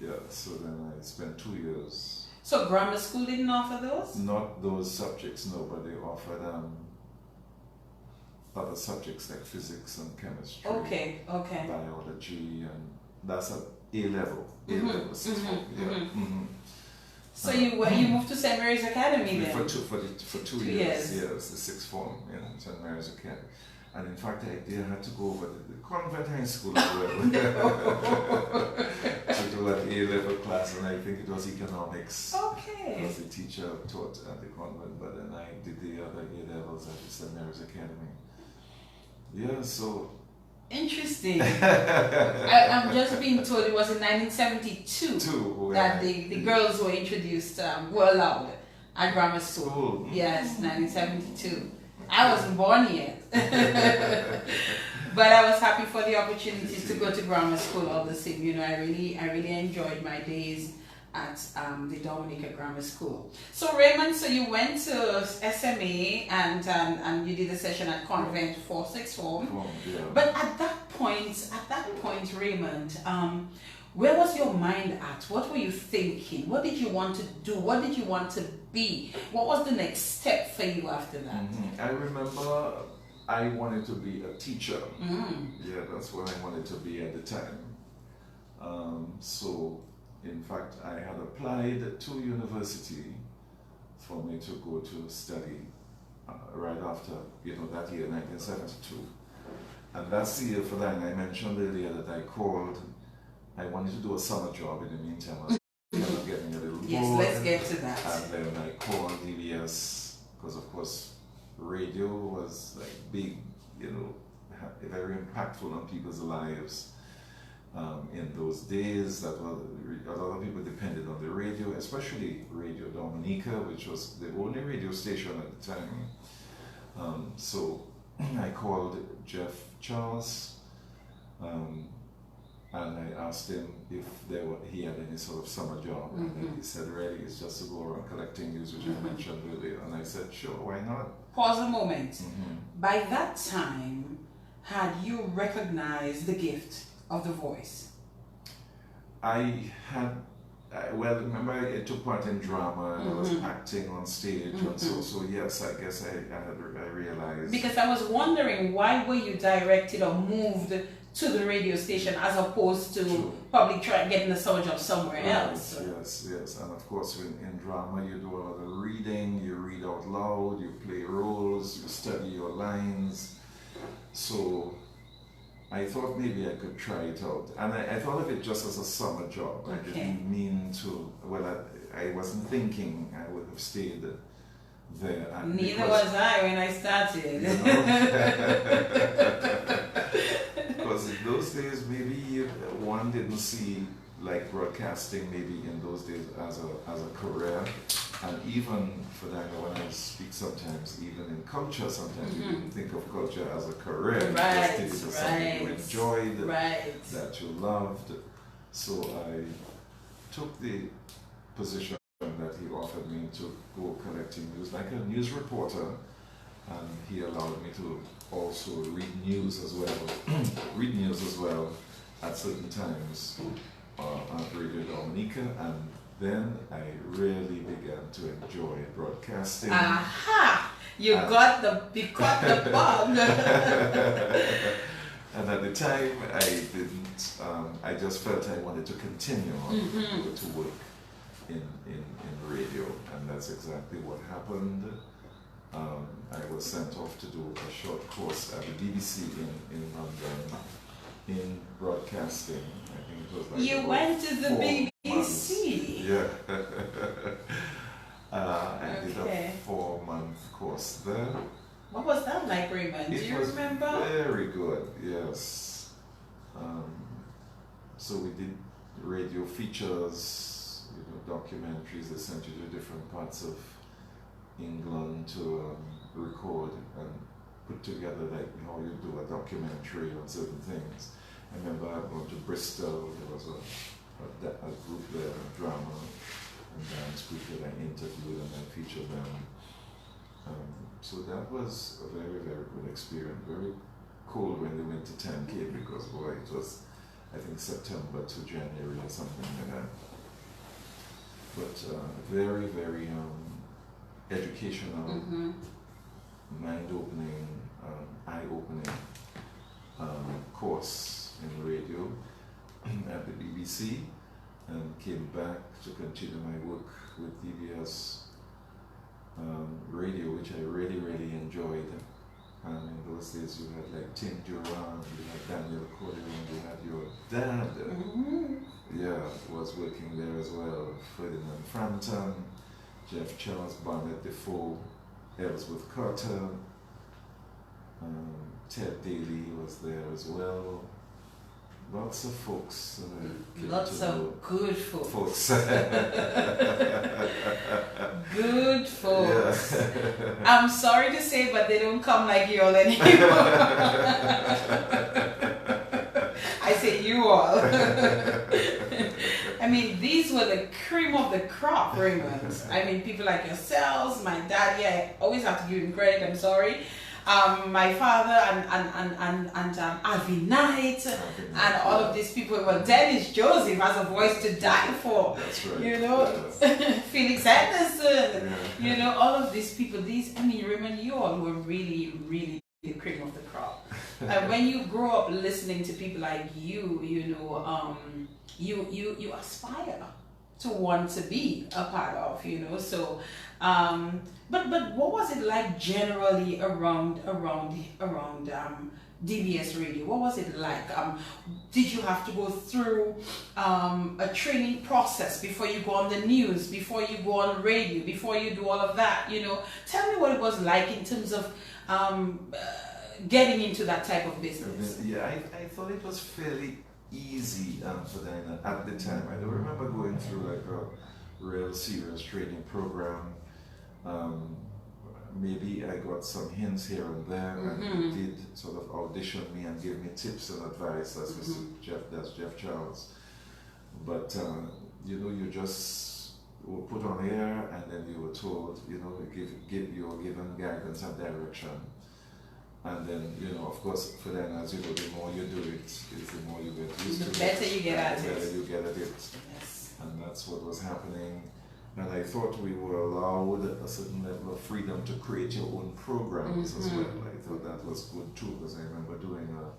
Yeah, so then I spent 2 years. So grammar school didn't offer those? Not those subjects, no, but they offered other subjects like physics and chemistry. Okay. Biology, and that's at A-level. Sixth form, So you moved to St. Mary's Academy then? For two years. Yes, the sixth form in St. Mary's Academy. And in fact, I had to go over to the convent high school as well to do an A-level class, and I think it was economics. Okay. Because the teacher taught at the convent, but then I did the other A-levels at the St. Mary's Academy. Yeah, so. Interesting. I'm just being told it was in 1972 that the girls were introduced, were allowed at grammar school. Yes, 1972. I wasn't born yet. But I was happy for the opportunity to go to grammar school all the same. I really enjoyed my days at the Dominica Grammar School. So Raymond, so you went to SMA and you did a session at convent for sixth form. But at that point, Raymond, where was your mind at? What were you thinking? What did you want to do? What did you want to be? What was the next step for you after that? I remember I wanted to be a teacher. Yeah, that's what I wanted to be at the time. So, in fact, I had applied to university for me to go to study right after, that year, 1972. And that's the year for that, and I mentioned earlier that I called, I wanted to do a summer job in the meantime. I was kind of getting a little bored. Yes, let's get to that. And then I called DBS, because of course radio was like big, very impactful on people's lives. In those days, that was, a lot of people depended on the radio, especially Radio Dominica, which was the only radio station at the time. So I called Jeff Charles, and I asked him if he had any sort of summer job, and then he said, really, it's just to go around collecting news, which I mentioned earlier. And I said, sure, why not? Pause a moment. By that time, had you recognized the gift of the voice? Remember I took part in drama and I was acting on stage, and so yes, I guess I realized. Because I was wondering, why were you directed or moved to the radio station as opposed to probably getting a summer job somewhere else? Yes, and of course in drama you do a lot of reading, you read out loud, you play roles, you study your lines. So I thought maybe I could try it out, and I thought of it just as a summer job. I didn't mean to. I wasn't thinking I would have stayed there. Neither was I when I started. Because in those days, maybe one didn't see like broadcasting maybe in those days as a career, and even for that, when I speak sometimes, even in culture, sometimes you didn't think of culture as a career. Right, you just did it as something you enjoyed, that you loved. So I took the position that he offered me to go collecting news, like a news reporter, and he allowed me to also read news as well, at certain times on Radio Dominica, and then I really began to enjoy broadcasting. Aha! You got the bug. And at the time, I didn't. I just felt I wanted to continue on to work in radio, and that's exactly what happened. I was sent off to do a short course at the BBC in London in broadcasting. I think it was like you went to the BBC. Months. Yeah. I did a 4-month course there. What was that like, Raymond? Do you remember? Very good. Yes. So we did radio features, documentaries. They sent you to different parts of England to record and put together like how you do a documentary on certain things. I remember I went to Bristol. There was a group there, a drama and dance group that I interviewed and I featured them. So that was a very, very good experience. Very cold when they went to 10K because boy, it was I think September to January or something like that. But very, very educational, mind-opening, eye-opening course in radio at the BBC, and came back to continue my work with DBS radio, which I really, really enjoyed. And in those days you had like Tim Duran, you had Daniel Corleone, you had your dad, was working there as well, Ferdinand Frampton, Jeff Charles, Barnett Defoe, Ellsworth Carter, Ted Daly was there as well. Lots of folks. Lots of good folks. Good Good folks. Yeah. I'm sorry to say, but they don't come like you all anymore. I say you all. I mean, these were the cream of the crop, Raymond. I mean, people like yourselves, my dad, I always have to give him credit, I'm sorry. My father and Avi Knight and all of these people. Well, Dennis Joseph has a voice to die for. That's right. Yes. Felix Anderson. All of these people. Raymond, you all were really, really the cream of the crop. And when you grow up listening to people like you aspire. to want to be a part of, you know. So but what was it like generally around DBS radio? What was it like? Did you have to go through a training process before you go on the news, before you go on radio, before you do all of that? You know, tell me what it was like in terms of getting into that type of business. Yeah, I thought it was fairly easy for them at the time. I don't remember going through like a real serious training program. Maybe I got some hints here and there, and he did sort of audition me and give me tips and advice. That's Jeff Charles. But you know, you just were put on air, and then you were told, you know, you were given guidance and direction. And then, you know, of course, for them, as you know, the more you do it, the more you get used to it. The better you get at it. The better you get at it. Yes. And that's what was happening. And I thought we were allowed a certain level of freedom to create your own programs as well. I thought that was good too, because I remember doing a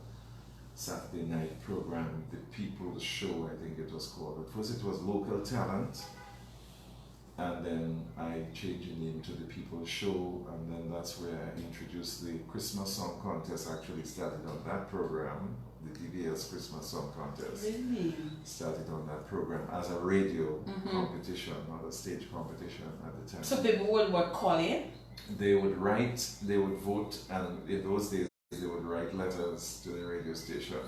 Saturday night program, The People's Show, I think it was called. At first it was Local Talent, and then I changed the name to The People's Show, and then that's where I introduced the Christmas Song Contest. Actually started on that program, the DBS Christmas Song Contest. Really? Started on that program as a radio competition, not a stage competition at the time. So people would call in? They would write, they would vote, and in those days they would write letters to the radio station.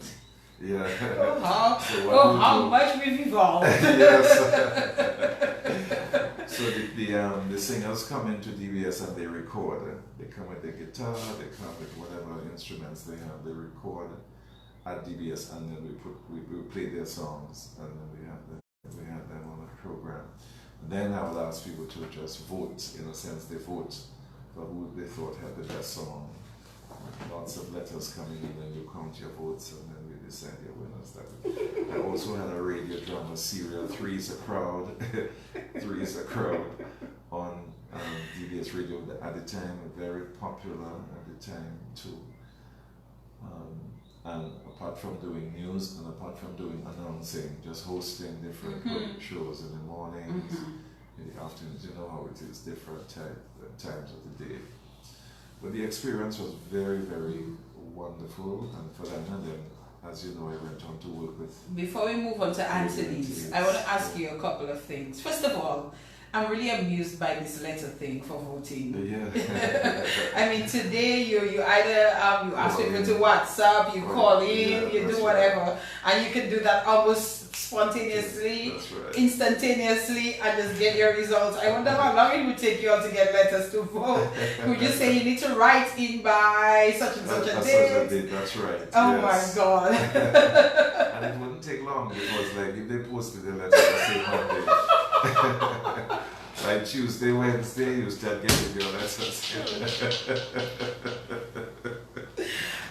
Yeah. Oh, how much we've evolved. Yes. So the singers come into DBS and they record. They come with the guitar, they come with whatever instruments they have. They record at DBS, and then we play their songs, and then we have them on the program. Then I would ask people to just vote. In a sense, they vote for who they thought had the best song. Lots of letters coming in, and you count your votes, and then we decide your winners. I also had a radio drama serial, Three's a Crowd, Three's a Crowd, on DBS Radio at the time, very popular at the time too. And apart from doing news and apart from doing announcing, just hosting different shows in the mornings, in the afternoons, you know how it is, different times of the day. But the experience was very, very wonderful, and for them, and then, as you know, I went on to work with... Before we move on to answer these, I want to ask you a couple of things. First of all, I'm really amused by this letter thing for voting. Yeah. I mean, today you either you ask people to WhatsApp, you call in, you do whatever, and you can do that almost spontaneously, instantaneously, and just get your results. I wonder how long it would take you all to get letters to vote. Would you say you need to write in by such and such a date? That's right. Oh yes. my God. And it wouldn't take long, because like if they posted the letter, let's say Monday. Like Tuesday, Wednesday, you start getting your letters.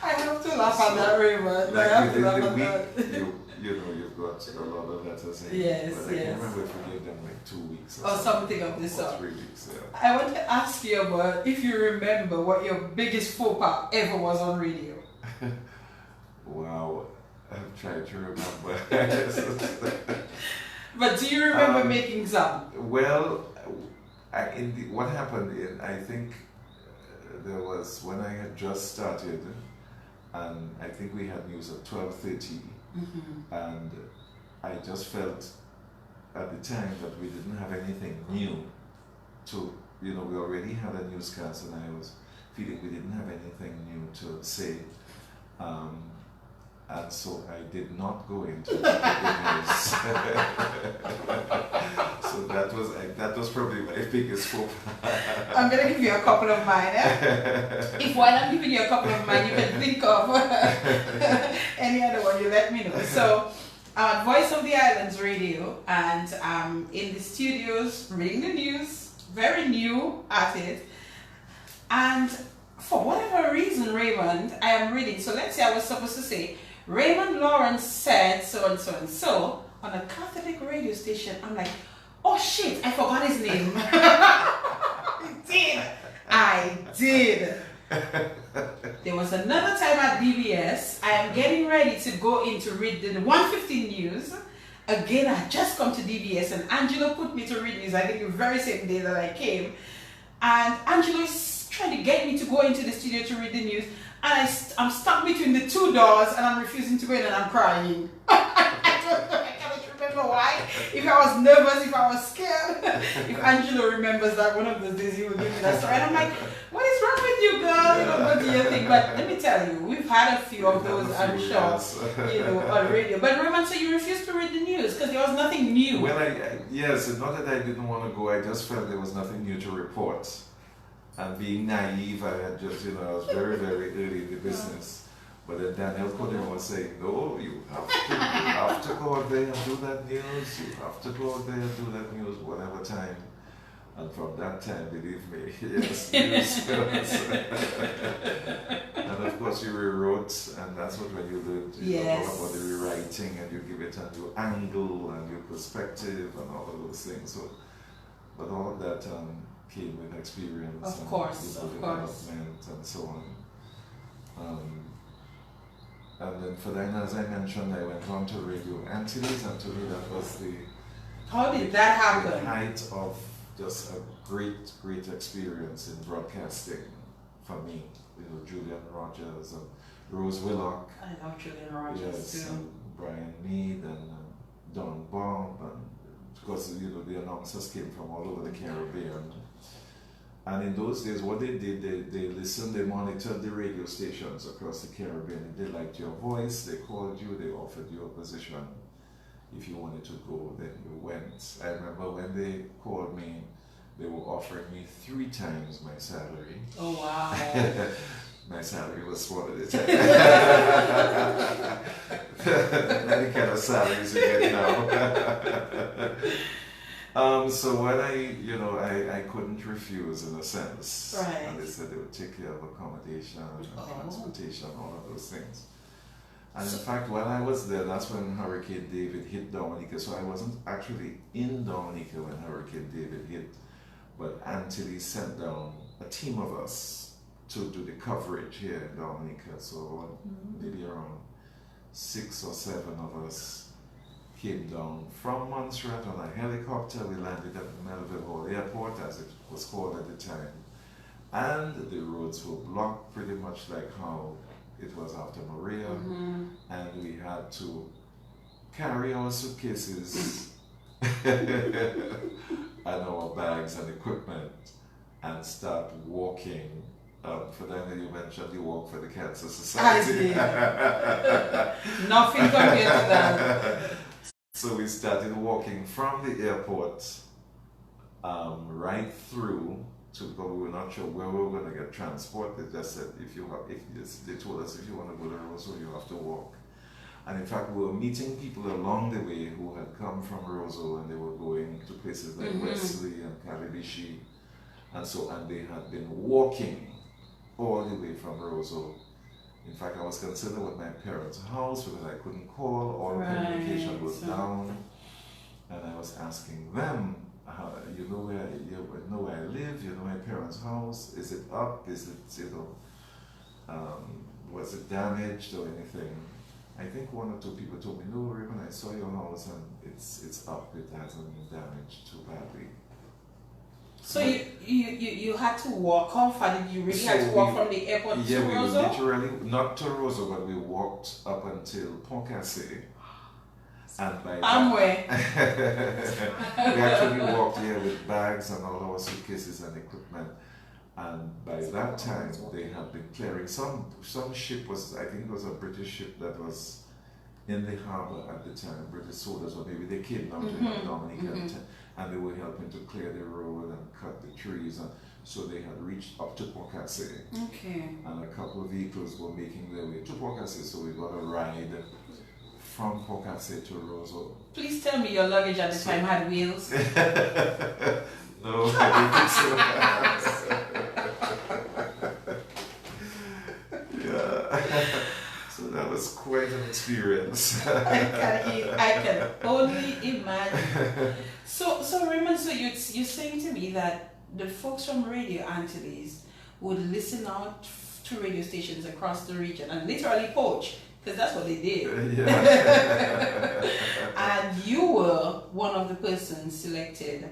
I have to laugh at that, Raymond. Like I have to within laugh the at week, that. you know, you've got a lot of letters in. Yes, but I can't remember if we gave them like 2 weeks or something of this sort. 3 weeks, yeah. I want to ask you about if you remember what your biggest faux pas ever was on radio. Wow, I'm trying to remember. But do you remember making some? Well, what happened, I think there was, when I had just started, and I think we had news at 12:30, and I just felt at the time that we didn't have anything new to, you know, we already had a newscast, and I was feeling we didn't have anything new to say. And so I did not go into the news. So that was probably my biggest faux pas. I'm going to give you a couple of mine. If while I'm giving you a couple of mine, you can think of any other one, you let me know. So, Voice of the Islands Radio, and in the studios, reading the news, very new at it. And for whatever reason, Raymond, I am reading. So let's say I was supposed to say, Raymond Lawrence said so and so and so on a Catholic radio station. I'm like, oh shit, I forgot his name. I did. There was another time at DBS, I am getting ready to go in to read the 1:15 news. again, I had just come to DBS and Angelo put me to read news, I think the very same day that I came. And Angelo is trying to get me to go into the studio to read the news. And I'm stuck between the two doors and I'm refusing to go in and I'm crying. I cannot remember why. If I was nervous, if I was scared. If Angelo remembers that one of those days he will give me that story. And I'm like, what is wrong with you, girl? You know, what do you think? But let me tell you, we've had a few of those, I'm sure, you know, on radio. But Raymond, so you refused to read the news because there was nothing new. Well, yes, it's not that I didn't want to go, I just felt there was nothing new to report. And being naive, I had just, you know, I was very, very early in the business. But then Daniel Coder was saying, no, you have to go out there and do that news. You have to go out there and do that news whatever time. And from that time, believe me, yes, news goes. And of course you rewrote, and that's what when you learn to know about the rewriting and you give it a new angle and your perspective and all of those things. So, but all of that came with experience of and course. development and so on. And then for then, as I mentioned, I went on to Radio Antilles, and to me that was the how did that happen? The height of just a great, great experience in broadcasting for me. You know, Julian Rogers and Rose Willock. I love Julian Rogers too. And Brian Mead and Don Bob, and because you know the announcers came from all over the Caribbean. And in those days, what they did, they listened, they monitored the radio stations across the Caribbean. They liked your voice, they called you, they offered you a position. If you wanted to go, then you went. I remember when they called me, they were offering me 3 times my salary. Oh, wow. My salary was smaller at the time. Many kind of salaries you get now. So when I couldn't refuse in a sense. Right. And they said they would take care of accommodation and transportation, all of those things. And in fact, while I was there, that's when Hurricane David hit Dominica. So I wasn't actually in Dominica when Hurricane David hit, but Antilles sent down a team of us to do the coverage here in Dominica. So maybe around 6 or 7 of us came down from Montserrat on a helicopter. We landed at Melville Hall Airport, as it was called at the time. And the roads were blocked pretty much like how it was after Maria. And we had to carry our suitcases and our bags and equipment and start walking. For them, you mentioned you walk for the Cancer Society. I did. Nothing compared to that. So we started walking from the airport right through to, because we were not sure where we were going to get transport. They just said they told us if you want to go to Roseau, you have to walk. And in fact, we were meeting people along the way who had come from Roseau, and they were going to places like Wesley and Calibishi, and they had been walking all the way from Roseau. In fact, I was concerned with my parents' house because I couldn't call, all communication was down, and I was asking them, you know where I live, you know my parents' house, is it up, is it, was it damaged or anything? I think 1 or 2 people told me, no, Raymond, I saw your house and it's up, it hasn't been damaged too badly. So you had to walk. How far did you really have to walk from the airport to Roseau? Yeah, we literally, not to Roseau, but we walked up until Pont-Cassé. And by we actually walked here with bags and all our suitcases and equipment. And by that time, they had been clearing. Some ship was, I think it was a British ship that was in the harbor at the time, British soldiers, or maybe they came down to Dominica at the time, and they were helping to clear the road and cut the trees. And so they had reached up to Pont-Cassé. Okay. And a couple of vehicles were making their way to Pont-Cassé, so we got a ride from Pont-Cassé to Roseau. Please tell me your luggage at the time had wheels. No, I didn't think so. Yeah. So that was quite an experience. I can only imagine. So Raymond, so you're saying to me that the folks from Radio Antilles would listen out to radio stations across the region and literally poach because that's what they did. Yeah. And you were one of the persons selected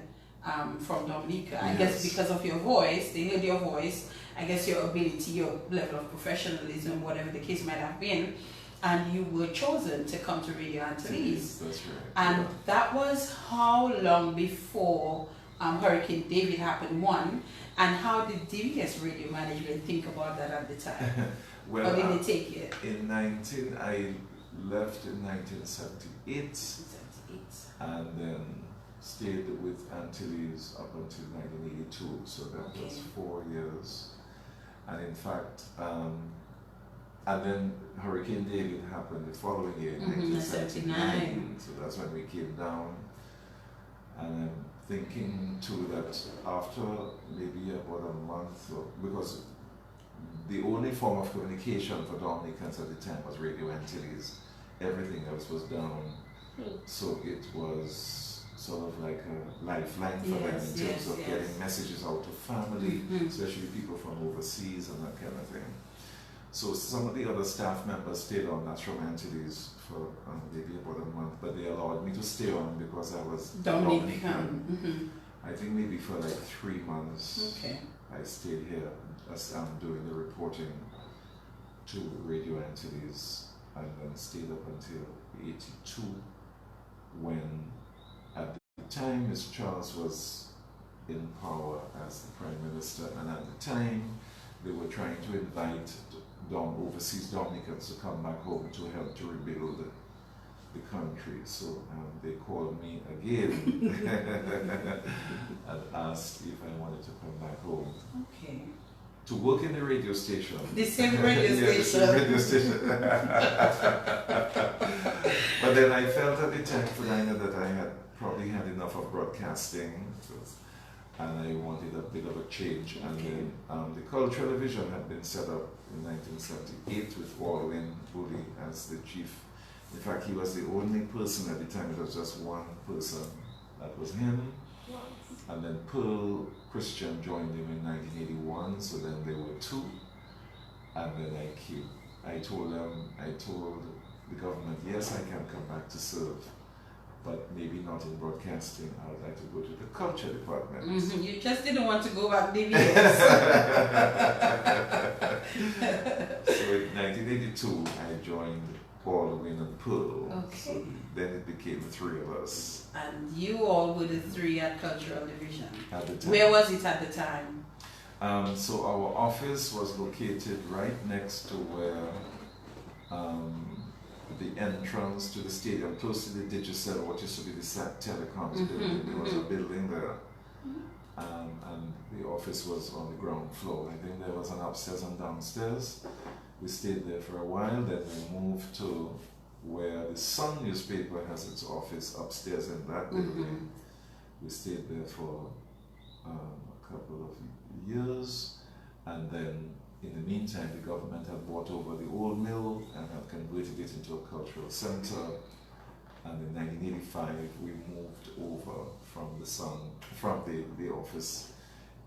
from Dominica. I guess because of your voice, they heard your voice, I guess your ability, your level of professionalism, whatever the case might have been, and you were chosen to come to Radio Antilles. That's right. And that was how long before Hurricane David happened, one, and how did DBS Radio Management think about that at the time? Well, or did they take it? I left in 1978 78. and then stayed with Antilles up until 1982, so that was 4 years. And in fact, and then Hurricane David happened the following year in 1979. So that's when we came down. And I'm thinking too that after maybe about a month, because the only form of communication for Dominicans at the time was Radio Antilles. Everything else was down. So it was sort of like a lifeline for them in terms of getting messages out to family, especially people from overseas and that kind of thing. So some of the other staff members stayed on that from Antilles for maybe about a month, but they allowed me to stay on because I was Dominican. I think maybe for like 3 months. Okay. I stayed here as I'm doing the reporting to Radio Antilles, and then stayed up until 82, when at the time Mr. Charles was in power as the Prime Minister, and at the time they were trying to invite overseas Dominicans to come back home to help to rebuild the country. So they called me again and asked if I wanted to come back home. Okay. To work in the radio station. The same radio station. The same radio station. But then I felt at the time, Fernanda, that I had probably had enough of broadcasting, and I wanted a bit of a change. And then the cultural division had been set up in 1978 with Alwyn Bully as the chief. In fact, he was the only person at the time. It was just one person. That was him. And then Pearl Christian joined him in 1981, so then there were two. And then I told the government, yes, I can come back to serve, but maybe not in broadcasting. I would like to go to the culture department. You just didn't want to go back DBS. So in 1982, I joined Alwyn and Pearl. Okay. So then it became the three of us. And you all were the three at Cultural Division. At the time. Where was it at the time? So our office was located right next to where the entrance to the stadium, close to the Digicel, what used to be the SAT Telecoms building. There was a building there. And the office was on the ground floor. I think there was an upstairs and downstairs. We stayed there for a while, then we moved to where the Sun newspaper has its office upstairs in that building. We stayed there for a couple of years, and then in the meantime the government had bought over the old mill and had converted it into a cultural center, and in 1985 we moved over from the Sun, from the office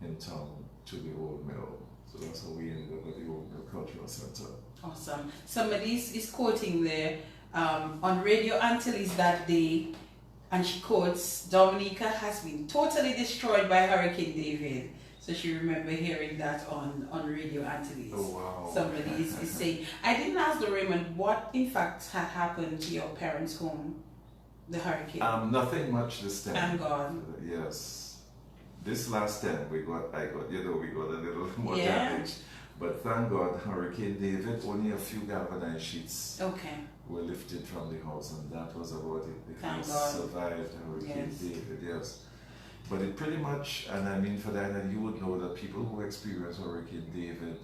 in town to the old mill. So that's how we ended up at the Old Mill Cultural Center. Awesome. Somebody is quoting there on Radio Antilles that day, and she quotes, Dominica has been totally destroyed by Hurricane David. So she remember hearing that on Radio Antilles. Oh, wow. Somebody is saying. I didn't ask the Raymond what in fact had happened to your parents' home, the hurricane. Nothing much this time. Thank God. Yes. This last time we got a little more damage. But thank God, Hurricane David, only a few galvanized sheets were lifted from the house, and that was about it. The house survived Hurricane David, yes. But it pretty much, and I mean for that, and you would know that people who experienced Hurricane David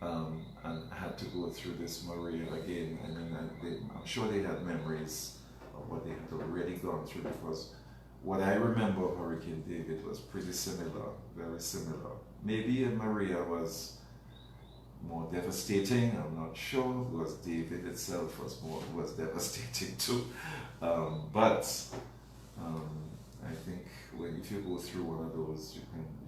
and had to go through this Maria again, I mean, I'm sure they had memories of what they had already gone through, because what I remember of Hurricane David was pretty similar, very similar. Maybe Maria was more devastating, I'm not sure, because David itself was devastating too. But I think if you go through one of those,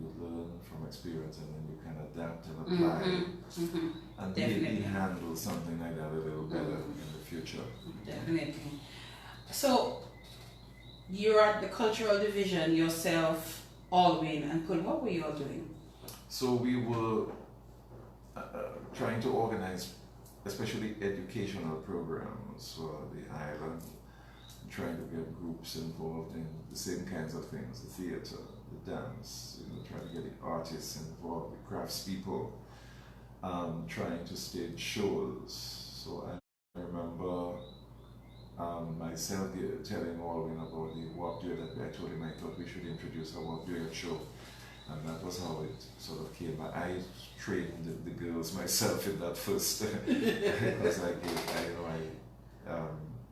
you learn from experience, and then you kind of adapt and apply and Definitely. maybe handle something like that a little better in the future. Definitely. So you're at the cultural division yourself, Alwyn and Kun. What were you all doing? So we were trying to organize especially educational programs for the island, trying to get groups involved in the same kinds of things, the theater, the dance, trying to get the artists involved, the craftspeople, trying to stage shows. So I remember myself telling Alwyn about the walk duet that I told him I thought we should introduce a walk duet show. And that was how it sort of came. I trained the girls myself in that first because I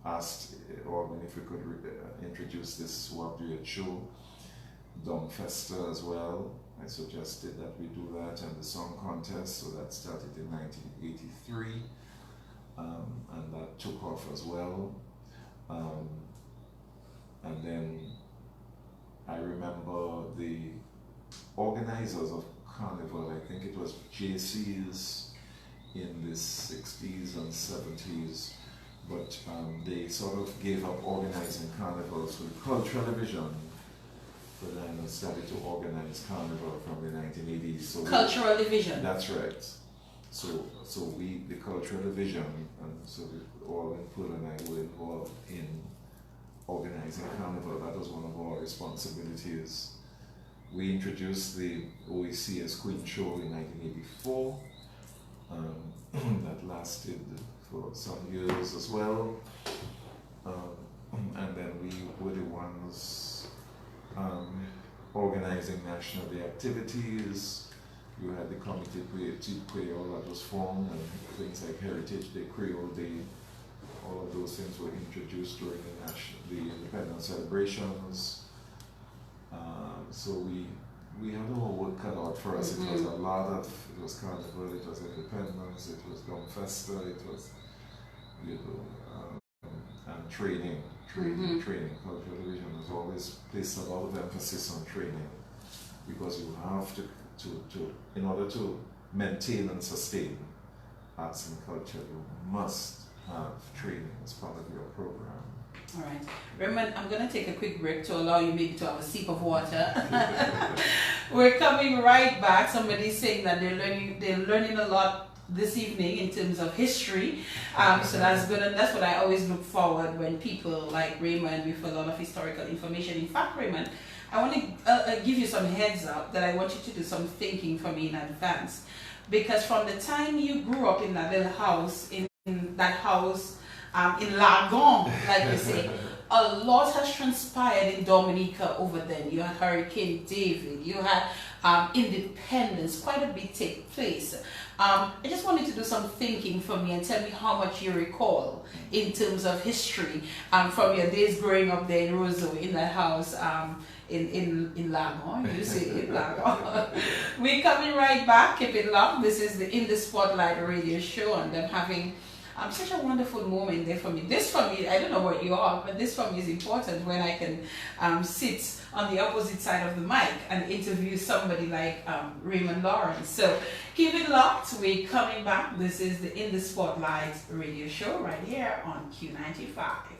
asked Alwyn if we could introduce this walk duet show, Festa as well. I suggested that we do that, and the song contest. So that started in 1983, and that took off as well. And then I remember the organizers of Carnival, I think it was JC's in the 60s and 70s, but they sort of gave up organizing carnivals. So the Cultural Division for the island started to organize Carnival from the 1980s. So Cultural Division. That's right. So we, the Cultural Division, and so Alwyn, Pull and I were involved in organizing Carnival. That was one of our responsibilities. We introduced the OEC as Queen Show in 1984. That lasted for some years as well. And then we were the ones organizing National Day activities. You had the Comité Creole that was formed, and things like Heritage Day, Creole Day. All of those things were introduced during the independence celebrations. So we had our work cut out for us. It was a lot of, it was Carnival, it was Independence, it was Festa, it was, and training. Cultural Division has always placed a lot of emphasis on training, because you have to in order to maintain and sustain arts and culture, you must have training as part of your program. All right, Raymond, I'm going to take a quick break to allow you maybe to have a sip of water. We're coming right back. Somebody's saying that they're learning a lot this evening in terms of history. So that's good, and that's what I always look forward when people like Raymond with a lot of historical information. In fact, Raymond, I want to give you some heads up that I want you to do some thinking for me in advance, because from the time you grew up in that little house, in that house in Lagon, like you say, a lot has transpired in Dominica over then. You had Hurricane David, you had independence, quite a bit take place. I just wanted to do some thinking for me and tell me how much you recall in terms of history from your days growing up there in Roseau, in that house in Lagon. You say in Lagon. We're coming right back. Keep it locked. This is the In the Spotlight radio show, and I'm having such a wonderful moment there for me. This for me, I don't know what you are, but this for me is important when I can sit on the opposite side of the mic and interview somebody like Raymond Lawrence. So keep it locked. We're coming back. This is the In the Spotlight radio show right here on Q95.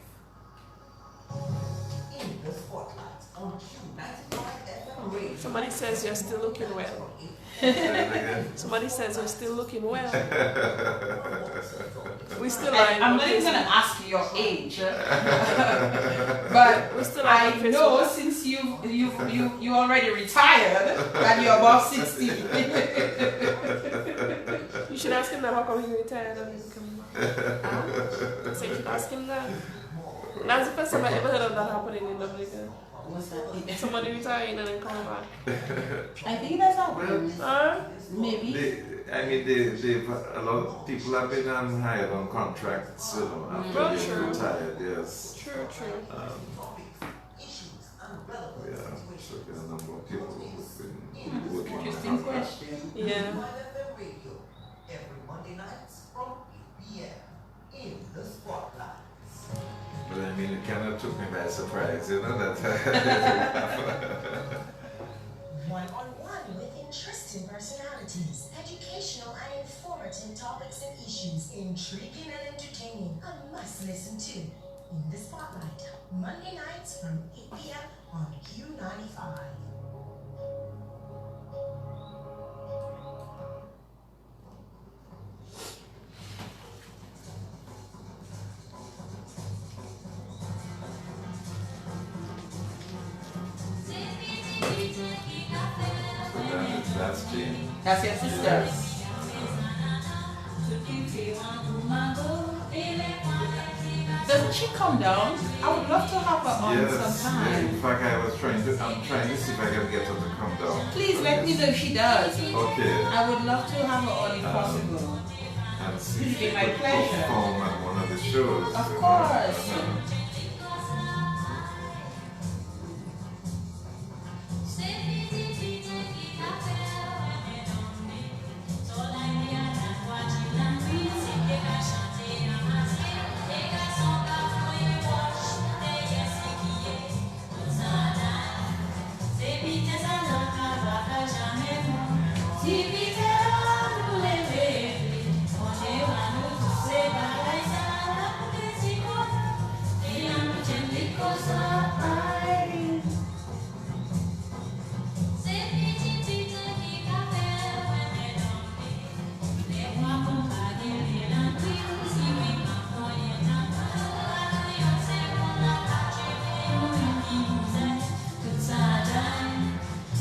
In the Spotlight on Q95 FM radio. Somebody says you're still looking well. Somebody says you're still looking well. We still I'm not even going to ask you your age, but we still I know since you already retired that you're above 60. You should ask him that. How come he retired and didn't come back? So you should ask him that. That's the first time I ever heard of that happening in Dominica. What's that? Somebody retiring and then coming back. I think that's how maybe. A lot of people have been hired on contracts, after they retired. Yes. True. Yeah, so there are a number of people who've been working on Interesting contracts. question. Yeah. Every Monday nights from 8 p.m. in the Spotlight. But I mean, it kind of took me by surprise, that One-on-one with interesting personalities, educational and informative topics and issues, intriguing and entertaining, a must listen to. In the Spotlight, Monday nights from 8 p.m. on Q95. That's Jane. That's your sister. Yes. Doesn't she come down? I would love to have her on Yes. sometime. In fact, I'm trying to see if I can get her to come down. Please let me know if she does. Okay. I would love to have her on if possible. And see if It'd be she my could pleasure. perform at one of the shows. Of course.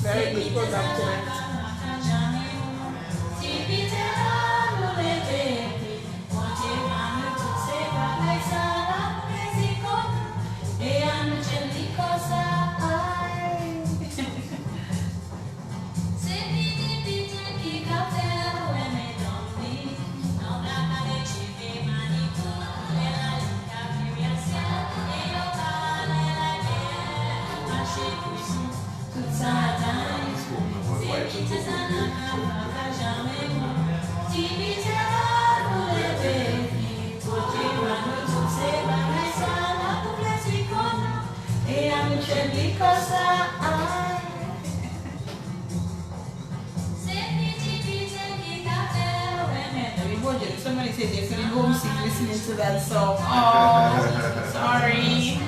Very good program tonight. Somebody said they're feeling homesick listening to that song. Oh, sorry.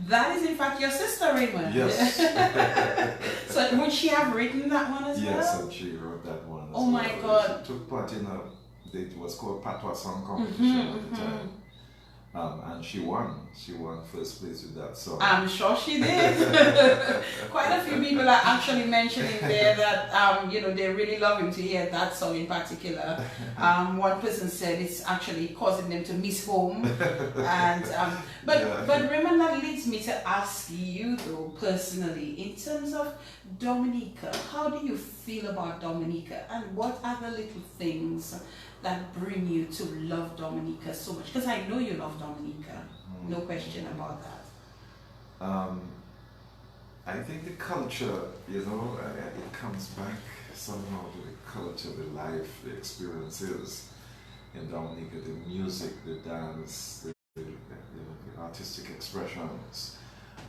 That is in fact your sister, Raymond. Yes. So would she have written that one as Yes, well? and she wrote that one as Oh my well. God. She took part in it was called Patois Song Competition at the time. And she won. She won first place with that song. I'm sure she did. Quite a few people are actually mentioning there that they're really loving to hear that song in particular. One person said it's actually causing them to miss home. And but Raymond, that leads me to ask you though personally, in terms of Dominica, how do you feel about Dominica, and what are the little things that bring you to love Dominica so much? Because I know you love Dominica, no question about that. I think the culture, it comes back somehow to the culture, the life, the experiences in Dominica, the music, the dance, the artistic expressions.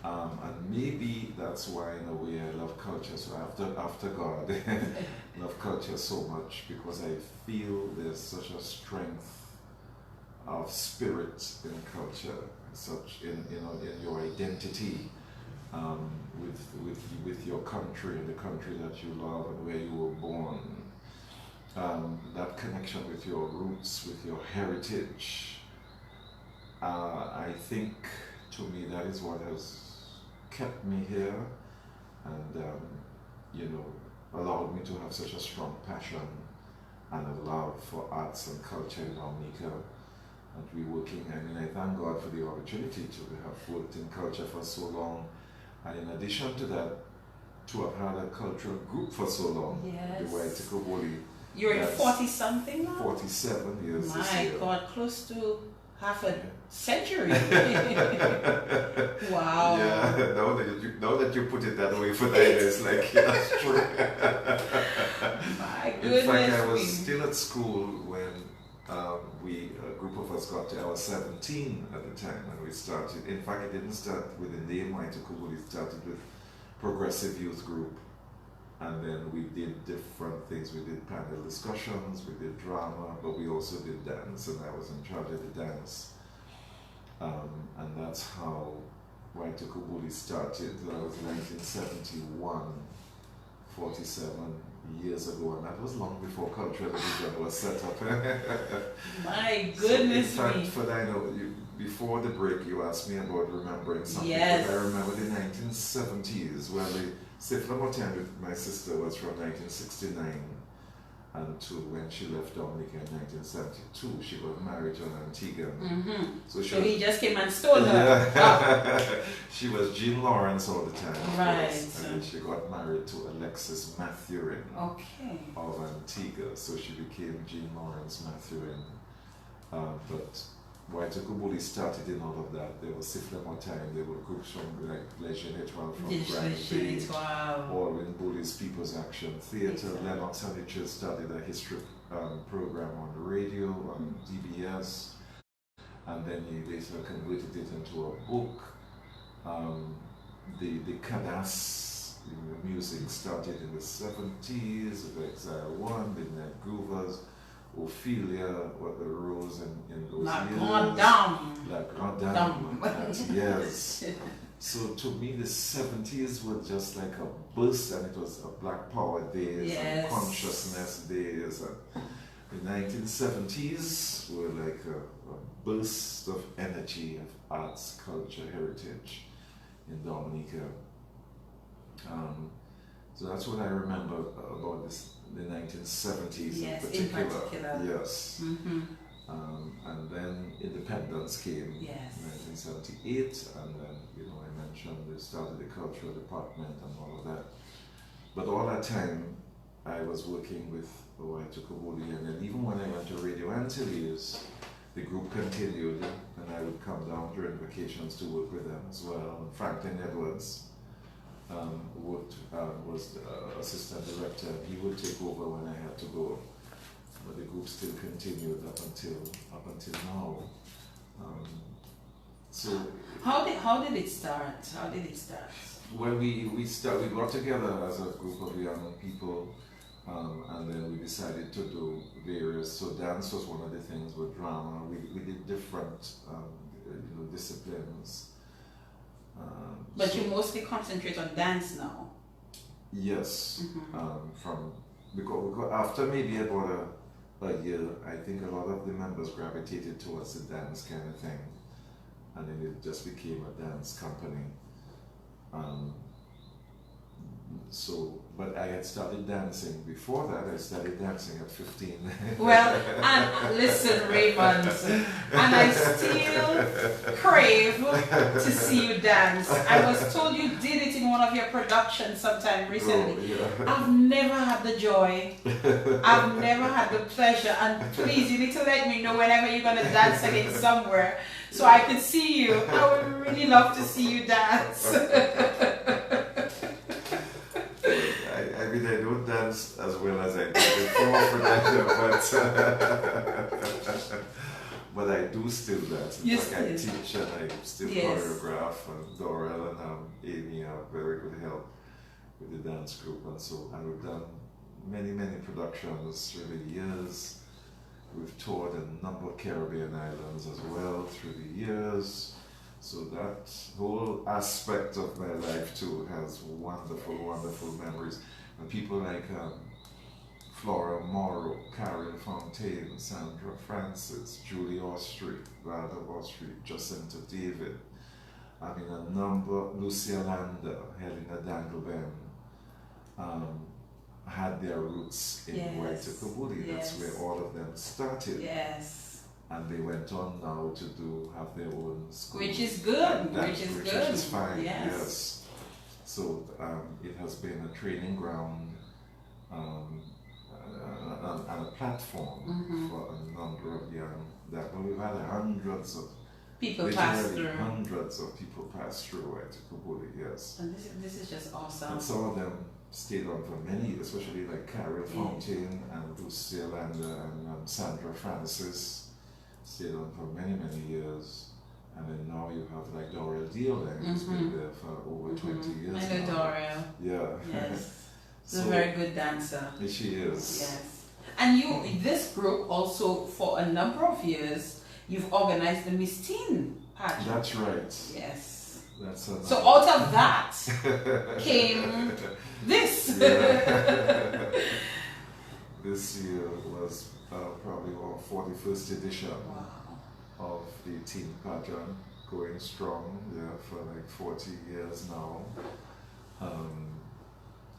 And maybe that's why in a way I love culture. So after God, I love culture so much because I feel there's such a strength of spirit in culture, such in your identity with your country and the country that you love and where you were born. That connection with your roots, with your heritage. I think to me that is what has kept me here and allowed me to have such a strong passion and a love for arts and culture in Dominica. And we're working, I thank God for the opportunity to have worked in culture for so long, and in addition to that, to have had a cultural group for so long, Yes. the Waitikoboli You're in That's 40 something now? 47 years this My year. God, close to half a century. Wow. Yeah, now that you put it that way for that, it's like, yeah, that's true. My In fact, I goodness was me. still at school when a group of us got to, I was 17 at the time when we started. In fact, it didn't start with the name Untitled. It started with Progressive Youth Group. And then we did different things. We did panel discussions, we did drama, but we also did dance, and I was in charge of the dance. And that's how Untitled started. That was 1971, 47 years ago, and that was long before cultural television was set up. My goodness so in fact, me. for that, before the break, you asked me about remembering something. Yes. But I remember the 1970s, where the Sifla time with my sister was from 1969 until when she left Dominica in 1972. She got married to an Antiguan. Mm-hmm. So So he just came and stole her. yeah. She was Jean Lawrence all the time. of Right. course, and then she got married to Alexis Mathurin Okay. of Antigua. So she became Jean Lawrence Mathurin. But Untitled started in all of that. There was Sifla time. There were groups from like Legion Étoile from Grand Bay. Wow. Orwin Bully's People's Action Theatre. Exactly. Lennox Hunnicher started a history program on the radio, on DBS, and then he later converted it into a book. The Cadas, the music started in the 70s, with Exile One, Midnight Groovers, Ophelia, what the rose in those La years. Grande Dame. La Grande Dame. Dame. Yes. So to me, the 70s were just like a burst, and it was a Black Power days and Yes. consciousness days. And the 1970s were like a burst of energy of arts, culture, heritage in Dominica. So that's what I remember about the 1970s Yes, in in particular. particular. Yes. Mm-hmm. And then independence came Yes. in 1978, and then, I mentioned they started the cultural department and all of that. But all that time, I was working with Untitled, and then even when I went to Radio Antilles, the group continued, and I would come down during vacations to work with them as well. And Franklin Edwards was the assistant director, and he would take over when I had to go. But the group still continued up until now. So How did it start? How did it start? when we got together as a group of young people, and then we decided to do various. So dance was one of the things with drama. We did different disciplines. But so- you mostly concentrate on dance now. Yes, Mhm. because after maybe about a year, I think a lot of the members gravitated towards the dance kind of thing, and then it just became a dance company. But I had started dancing before that. I started dancing at 15. Well, and listen, Raymond, and I still crave to see you dance. I was told you did it in one of your productions sometime recently. Oh, yeah. I've never had the joy. I've never had the pleasure. And please, you need to let me know whenever you're going to dance again somewhere so I can see you. I would really love to see you dance. I don't dance as well as I did before for that, but I do still dance. In Yes, fact, I yes. teach and I still Yes. choreograph, and Dorel and Amy are very good help with the dance group, and we've done many productions through the years. We've toured a number of Caribbean islands as well through the years. So that whole aspect of my life too has wonderful memories. And people like Flora Morrow, Karen Fontaine, Sandra Francis, Julie Austrie, Valda Austrie, Jacinta David, I mean a number, Lucia Landa, Helena Dangleben, had their roots in Untitled. That's where all of them started. Yes. And they went on now to have their own school. Which is good. Which is fine. Yes. So it has been a training ground, and a platform for a number of young that we've had hundreds of people pass literally through. hundreds of people pass through at Kubuli, yes. And this is just awesome. And some of them stayed on for many, especially like Carol Fontaine and Lucille and Sandra Francis stayed on for many, many years. And then now you have like Doriel Dealing, who's been there for over 20 years. I know now. Doriel. Yeah. Yes. She's a very good dancer. She is. Yes. And this group also, for a number of years, you've organized the Miss Teen pageant. That's right. Yes. That's so out of that came this. Yeah. This year was probably our 41st edition of the teen pageant, going strong for like 40 years now.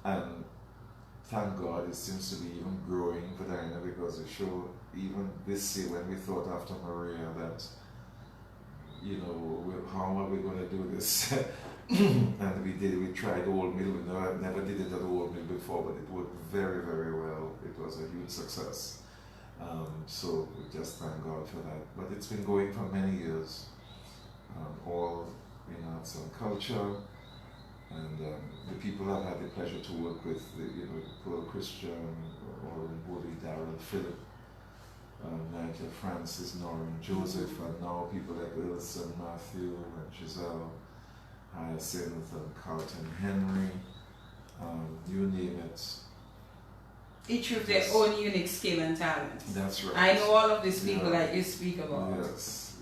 And thank God it seems to be even growing for Diana, because it showed even this year when we thought after Maria that, you know, how are we going to do this? And we tried Old Mill. We never did it at Old Mill before, but it worked very, very well. It was a huge success. So we just thank God for that. But it's been going for many years, all in arts and culture. And the people I've had the pleasure to work with, Pearl Christian, Oren Woody, Darrell Phillip, Nigel Francis, Norman Joseph, and now people like Wilson, Matthew, and Giselle, Hyacinth, and Carlton Henry, you name it. Each with their own unique skill and talent. That's right. I know all of these people that you speak about. Yes.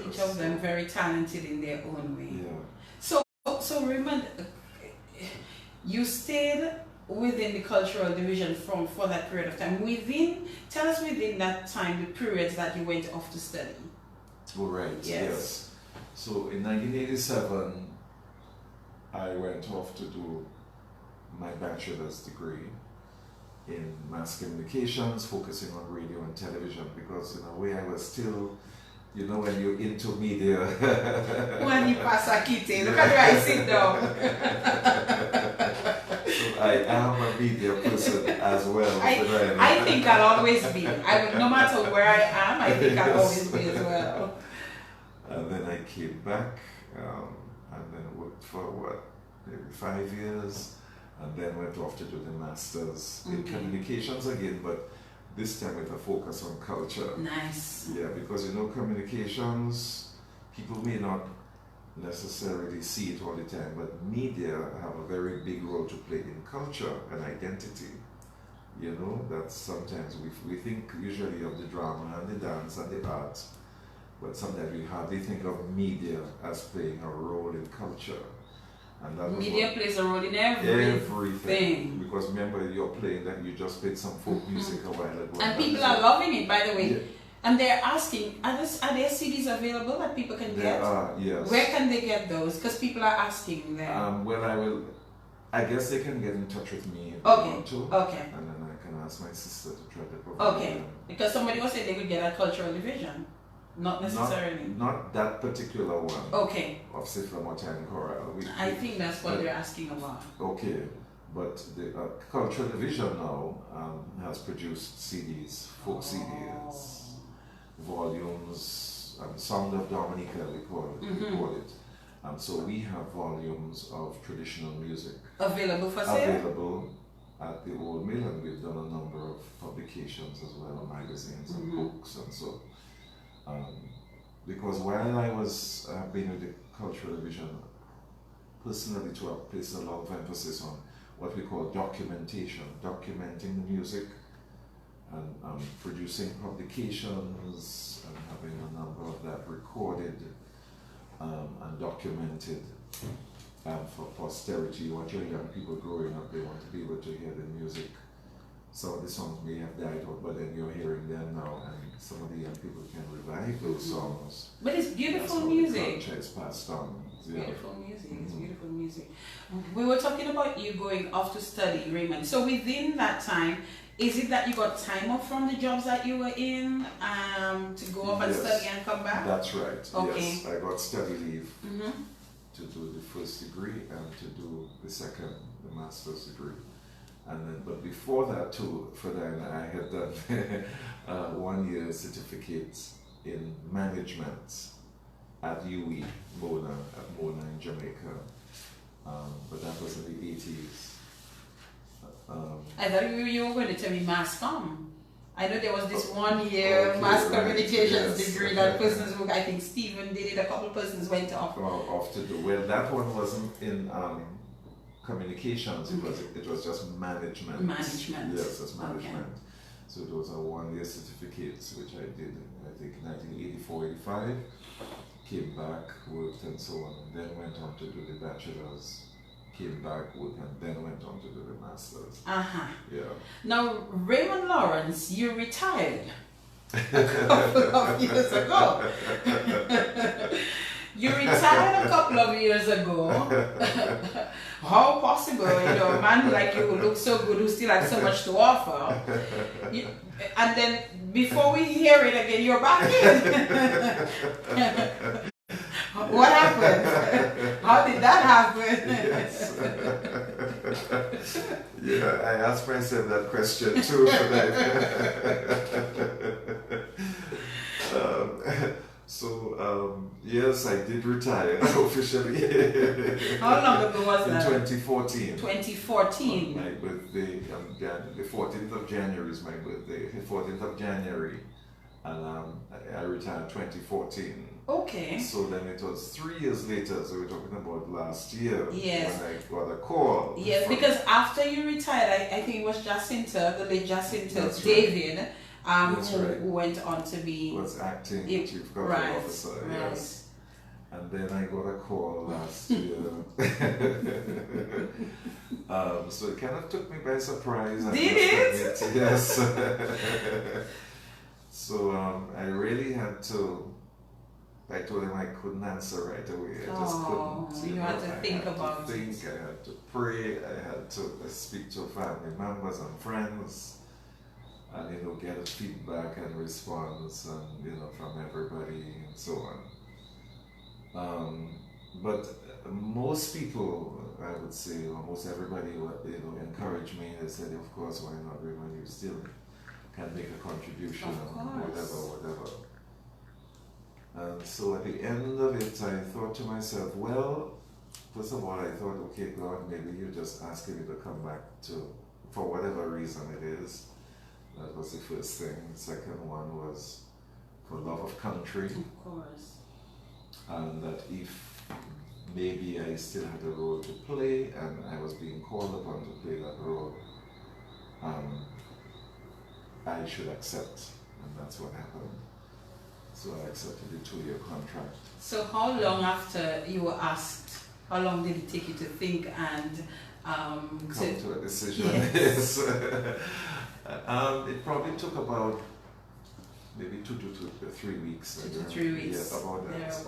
Each of them very talented in their own way. Yeah. So Raymond, you stayed within the cultural division for that period of time. Tell us within that time the periods that you went off to study. Oh, right. Yes. So in 1987, I went off to do my bachelor's degree in mass communications, focusing on radio and television, because in a way I was still, you know, when you're into media. When you pass a kitty, look at where I sit down. So I am a media person as well. I think I'll always be. No matter where I am, I think I'll always be as well. And then I came back and then worked for maybe 5 years, and then went off to do the master's in communications again, but this time with a focus on culture. Nice. Yeah, because communications, people may not necessarily see it all the time, but media have a very big role to play in culture and identity. You know, that sometimes we think usually of the drama and the dance and the art, but sometimes we hardly think of media as playing a role in culture. And that media plays a role in everything. Because remember, you're playing that you just played some folk music a while ago. And people are loving it, by the way. Yeah. And they're asking, are there CDs available that people can get? There are, yes. Where can they get those? Because people are asking them. Well, I guess they can get in touch with me if they want to. Okay. And then I can ask my sister to try to provide them. Because somebody was saying they could get a cultural division. Not necessarily. Not that particular one. Okay. Of Siflamota and Choral. I think that's what they're asking about. Okay. But the cultural division now has produced CDs, folk CDs, volumes, Sound of Dominica, we call it. So we have volumes of traditional music. Available for sale? Available at the Old Mill, and we've done a number of publications as well, magazines and books and so. Because while I was being with the cultural division, personally too, I placed a lot of emphasis on what we call documentation, documenting the music and producing publications and having a number of that recorded and documented for posterity. You want your young people growing up, they want to be able to hear the music. Some of the songs may have died out, but then you're hearing them now, and some of the young people can revive those songs. But it's beautiful music. The culture is passed on. It's beautiful music. It's beautiful music. We were talking about you going off to study, Raymond. So within that time, is it that you got time off from the jobs that you were in to go off and study and come back? That's right. Okay. Yes, I got study leave to do the first degree and to do the second, the master's degree. And then, but before that too, for then I had done 1 year certificate in management at UE, Mona in Jamaica. But that was in the 80s. I thought you were going to tell me mass comm. I know there was this 1 year mass communications degree that persons who, I think Stephen did it, a couple persons went off. Off to do. Well, that one wasn't in communications, it was just management. Management. Yes, that's management. Okay. So it was a 1 year certificate, which I did in, I think, 1984, 85. Came back, worked and so on, and then went on to do the bachelor's. Came back, worked, and then went on to do the master's. Yeah. Now, Raymond Lawrence, you retired a couple of years ago. You retired a couple of years ago. How possible, a man like you who looks so good, who still has so much to offer. And then before we hear it again, you're back in. What happened? How did that happen? Yes. Yeah, I asked myself that question too. Yes, I did retire officially. How long ago was that? In 2014. 2014. My birthday, the 14th of January is my birthday. The 14th of January, and I retired 2014. Okay. So then it was 3 years later, so we're talking about last year, yes, when I got a call. Yes, because after you retired, I think it was Jacinta, the late Jacinta David, who went on to be... Was acting chief government officer, yes. And then I got a call last year. So it kind of took me by surprise. Did it? Yes. So I really had to... I told him I couldn't answer right away. I just couldn't. You had to think about it. I had to pray. I had to speak to family members and friends, and get a feedback and response, and from everybody and so on. But most people, I would say, almost everybody, encouraged me. They said, "Of course, why not? When you still can make a contribution, whatever." And so at the end of it, I thought to myself, well, first of all, I thought, okay, God, maybe you're just asking me to come back for whatever reason it is. That was the first thing. The second one was for love of country. Of course. And that if maybe I still had a role to play and I was being called upon to play that role, I should accept. And that's what happened. So I accepted the 2-year contract. So how long after you were asked, how long did it take you to think and come to a decision? Yes. It probably took about maybe 2 to 3 weeks. 2 to 3 weeks. Yes, about that. Yes.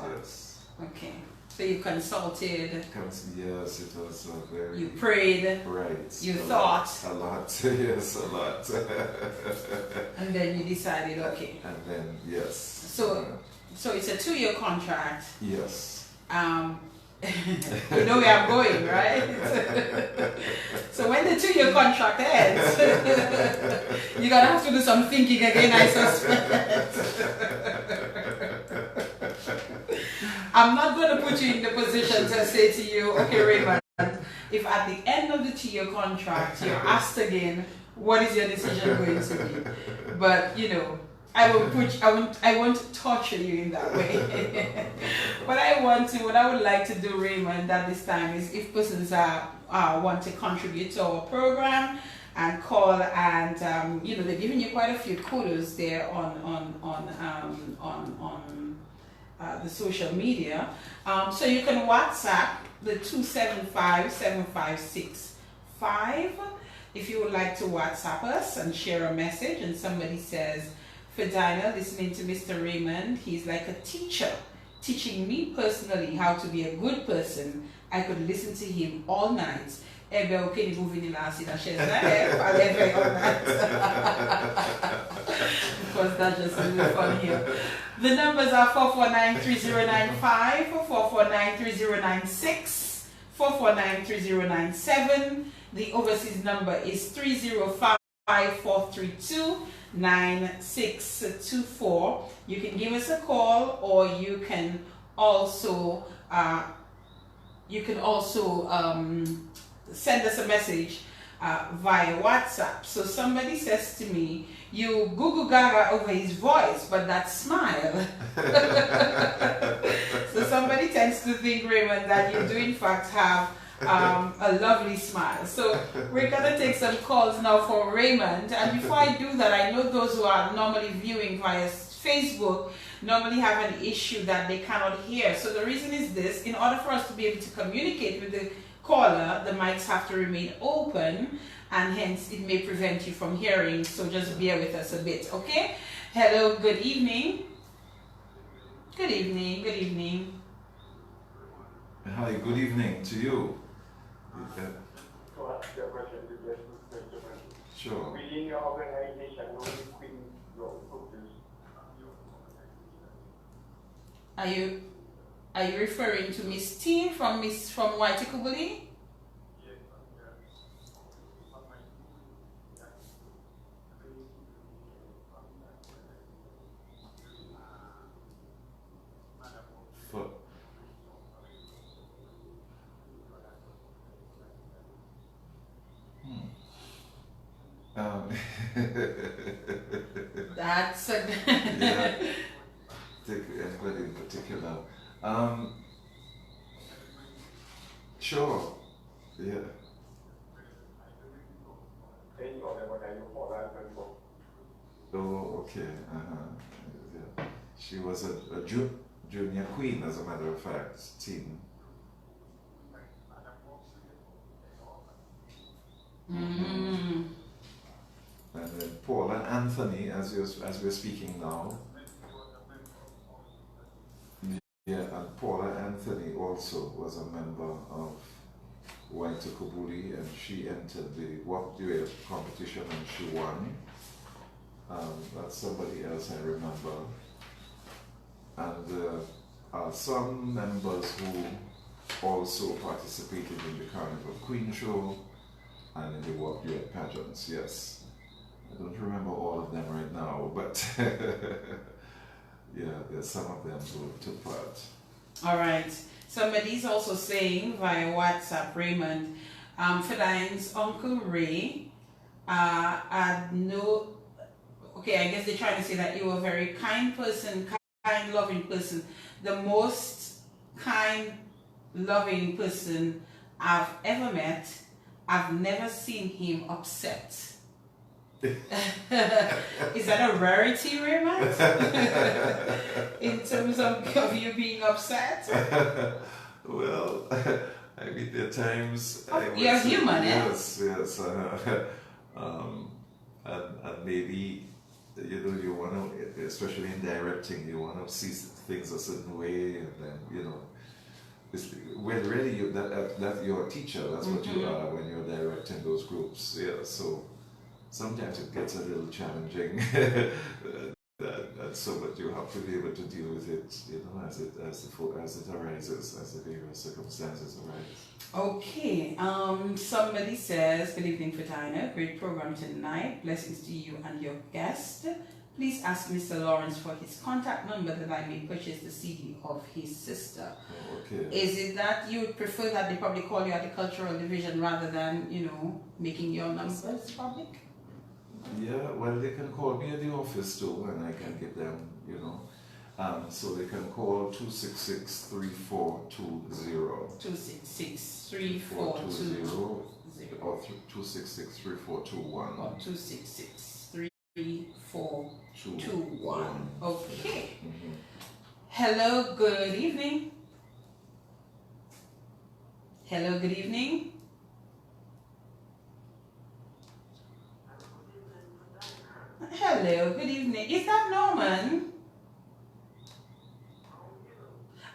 Okay. So you consulted. Yes, it was very... You prayed. Right. You thought. A lot. Yes, a lot. And then you decided, okay. And then, yes. So it's a 2-year contract. Yes. You know where I'm going, right? So when the 2-year contract ends, you're going to have to do some thinking again, I suspect. I'm not going to put you in the position to say to you, okay, Raymond, if at the end of the 2-year contract you're asked again, what is your decision going to be? But, I won't torture you in that way. What I would like to do, Raymond, at this time is if persons want to contribute to our program and call and they're giving you quite a few kudos there on the social media. So you can WhatsApp the 275-7565 if you would like to WhatsApp us and share a message and somebody says, Fidina, listening to Mr. Raymond, he's like a teacher, teaching me personally how to be a good person. I could listen to him all night. Of course, that's just a little fun here. The numbers are 449-3095, 449-3096, 449-3097. The overseas number is 305-432-9624. You can give us a call, or you can also send us a message via WhatsApp. So somebody says to me, you Google Gaga over his voice, but that smile. So somebody tends to think, Raymond, that you do in fact have a lovely smile. So we're gonna take some calls now for Raymond. And before I do that, I know those who are normally viewing via Facebook normally have an issue that they cannot hear. So the reason is this: in order for us to be able to communicate with the caller, the mics have to remain open, and hence it may prevent you from hearing. So just bear with us a bit, okay? Hello, good evening. Good evening, good evening. Hi, good evening to you. Sure. Within your organization, Are you referring to Miss Teen from Waitikubuli? That's a yeah. Take anybody in particular. Sure. Yeah. Oh, okay. Yeah. She was a junior queen, as a matter of fact, teen. Mm-hmm. And then Paul and Anthony, as we're speaking now. Yeah, and Paula Anthony also was a member of Waitukubuli, and she entered the Walk Duet competition and she won. That's somebody else I remember. And some members who also participated in the Carnival Queen Show and in the Walk Duet pageants, yes. I don't remember all of them right now, but yeah, there's some of them who took part. All right. Somebody's also saying via WhatsApp, Raymond, Fedine's Uncle Ray had no. Okay, I guess they're trying to say that you were a very kind person, kind, loving person. The most kind, loving person I've ever met. I've never seen him upset. Is that a rarity, Raymond? In terms of you being upset? Well, I mean, there are times... You're human, yes, yes. And maybe, you know, you want to, especially in directing, you want to see things a certain way, and then, you know, well, really, that you're a teacher, that's what you are when you're directing those groups. Yeah, so sometimes it gets a little challenging, and so but you have to be able to deal with it, you know, as it arises, as the various circumstances arise. Okay. Somebody says, "Good evening, Fatina. Great program tonight. Blessings to you and your guest. Please ask Mr. Lawrence for his contact number that I may purchase the CD of his sister." Okay. Is it that you would prefer that they probably call you at the cultural division rather than, you know, making your numbers public? Yeah, well, they can call me at the office too, and I can give them, you know. So they can call 266-3420. 266-3420. Or 266-3421. Or 266-3421. Okay. Hello, good evening. Hello, good evening. Hello, good evening. Is that Norman?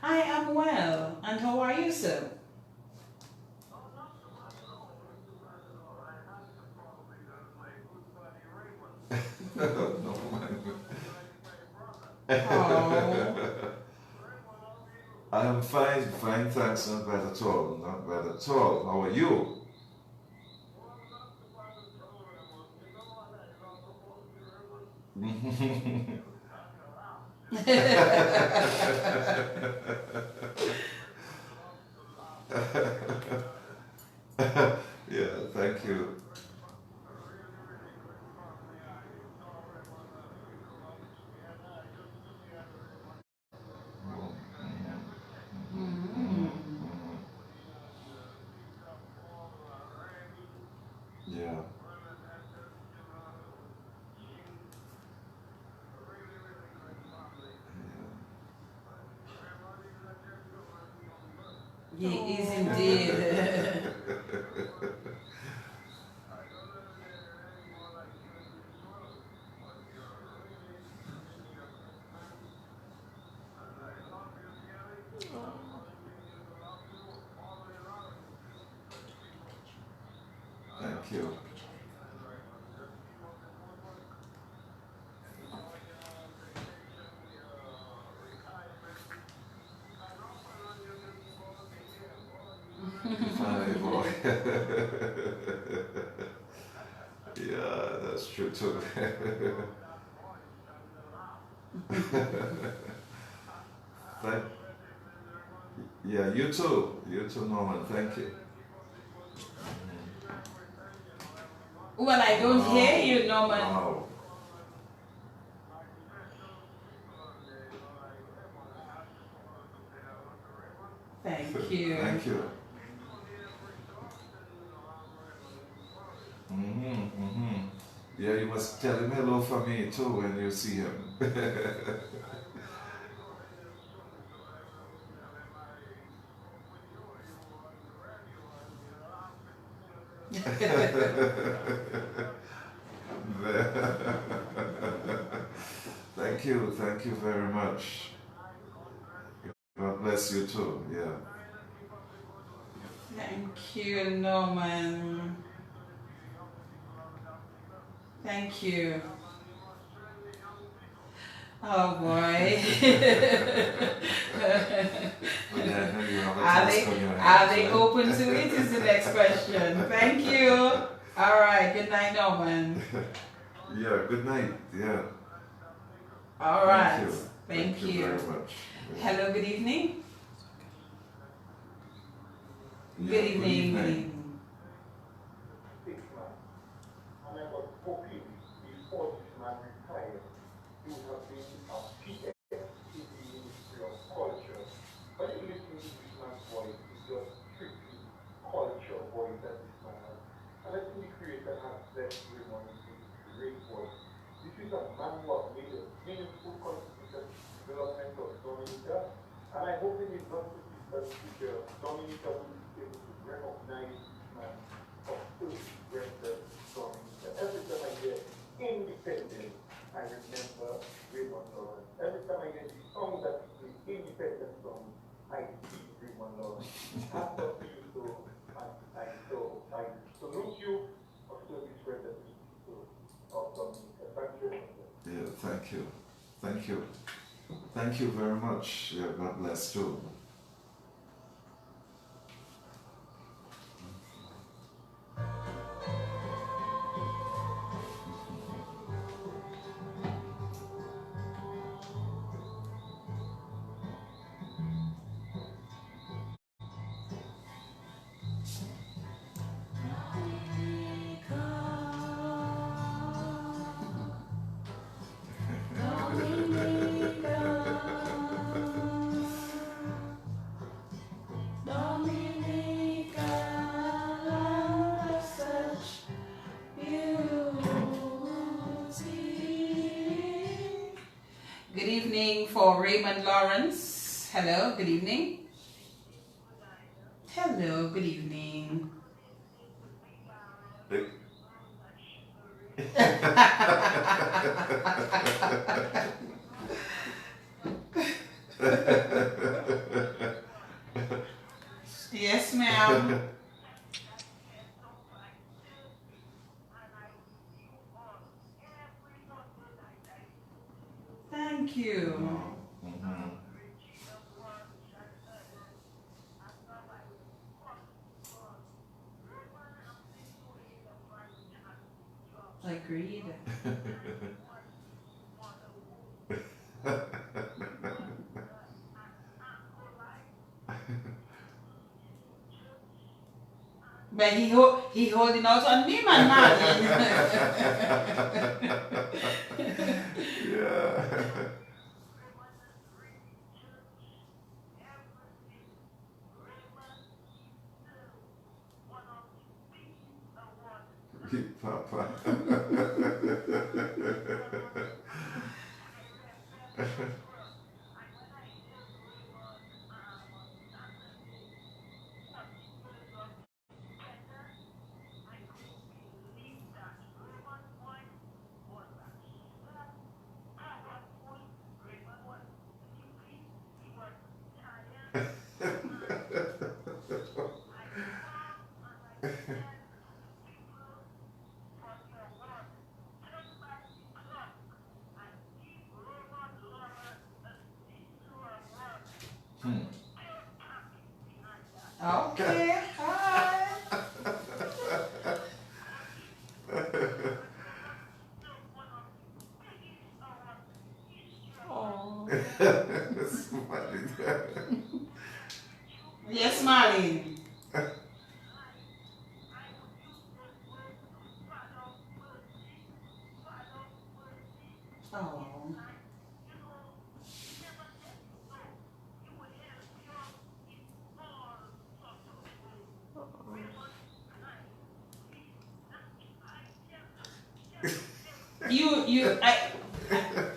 I am well. And how are you, sir? I am fine, thanks, not bad at all, not bad at all. How are you? Yeah, thank you. Yeah. He is indeed. Thank you. Funny boy. Yeah, that's true too. Thank, yeah, you too. You too, Norman. Thank you. Well, I don't hear you, Norman. Wow. Thank you. Thank you. Mm-hmm. Yeah, you must tell him hello for me too when you see him. Thank you very much. God bless you too. Yeah. Thank you, Norman. Thank you. Oh boy. But yeah, I know you have a Are task they on your are hands, they right? open to it? Is the next question. Thank you. All right. Good night, Norman. Yeah, good night. Yeah. All right. Thank you. Thank you you. very much. Yeah. Hello. Good evening. Yeah, Good evening. Good evening. And I was hoping before this man retired, he would have been a PS in the Ministry of Culture. But if you listen to this man's voice, it's just strictly culture voice that this man has. And I think the Creator has blessed Raymond with a great voice. This is a man who has made a meaningful contribution to the development of Dominica. And I hope in his not too distant future, Dominica will be able to recognize this man of 30 rendered Dominica. Every time I hear independent, I remember Raymond Lawrence. Every time I hear the song that is the independent song, I see Raymond Lawrence. Hats off to you, so I salute you for service rendered to the people of Dominica. Thank you. Yeah, thank you. Thank you. Thank you very much. Yeah, God bless too. Good evening for Raymond Lawrence. Hello, good evening. Hello, good evening. Yes, ma'am. Thank you. Mhm. Agreed. But he holding out on me, man, Marlene. Yeah. Big Papa. Okay, hi. Oh. Yes, Marlene. Oh.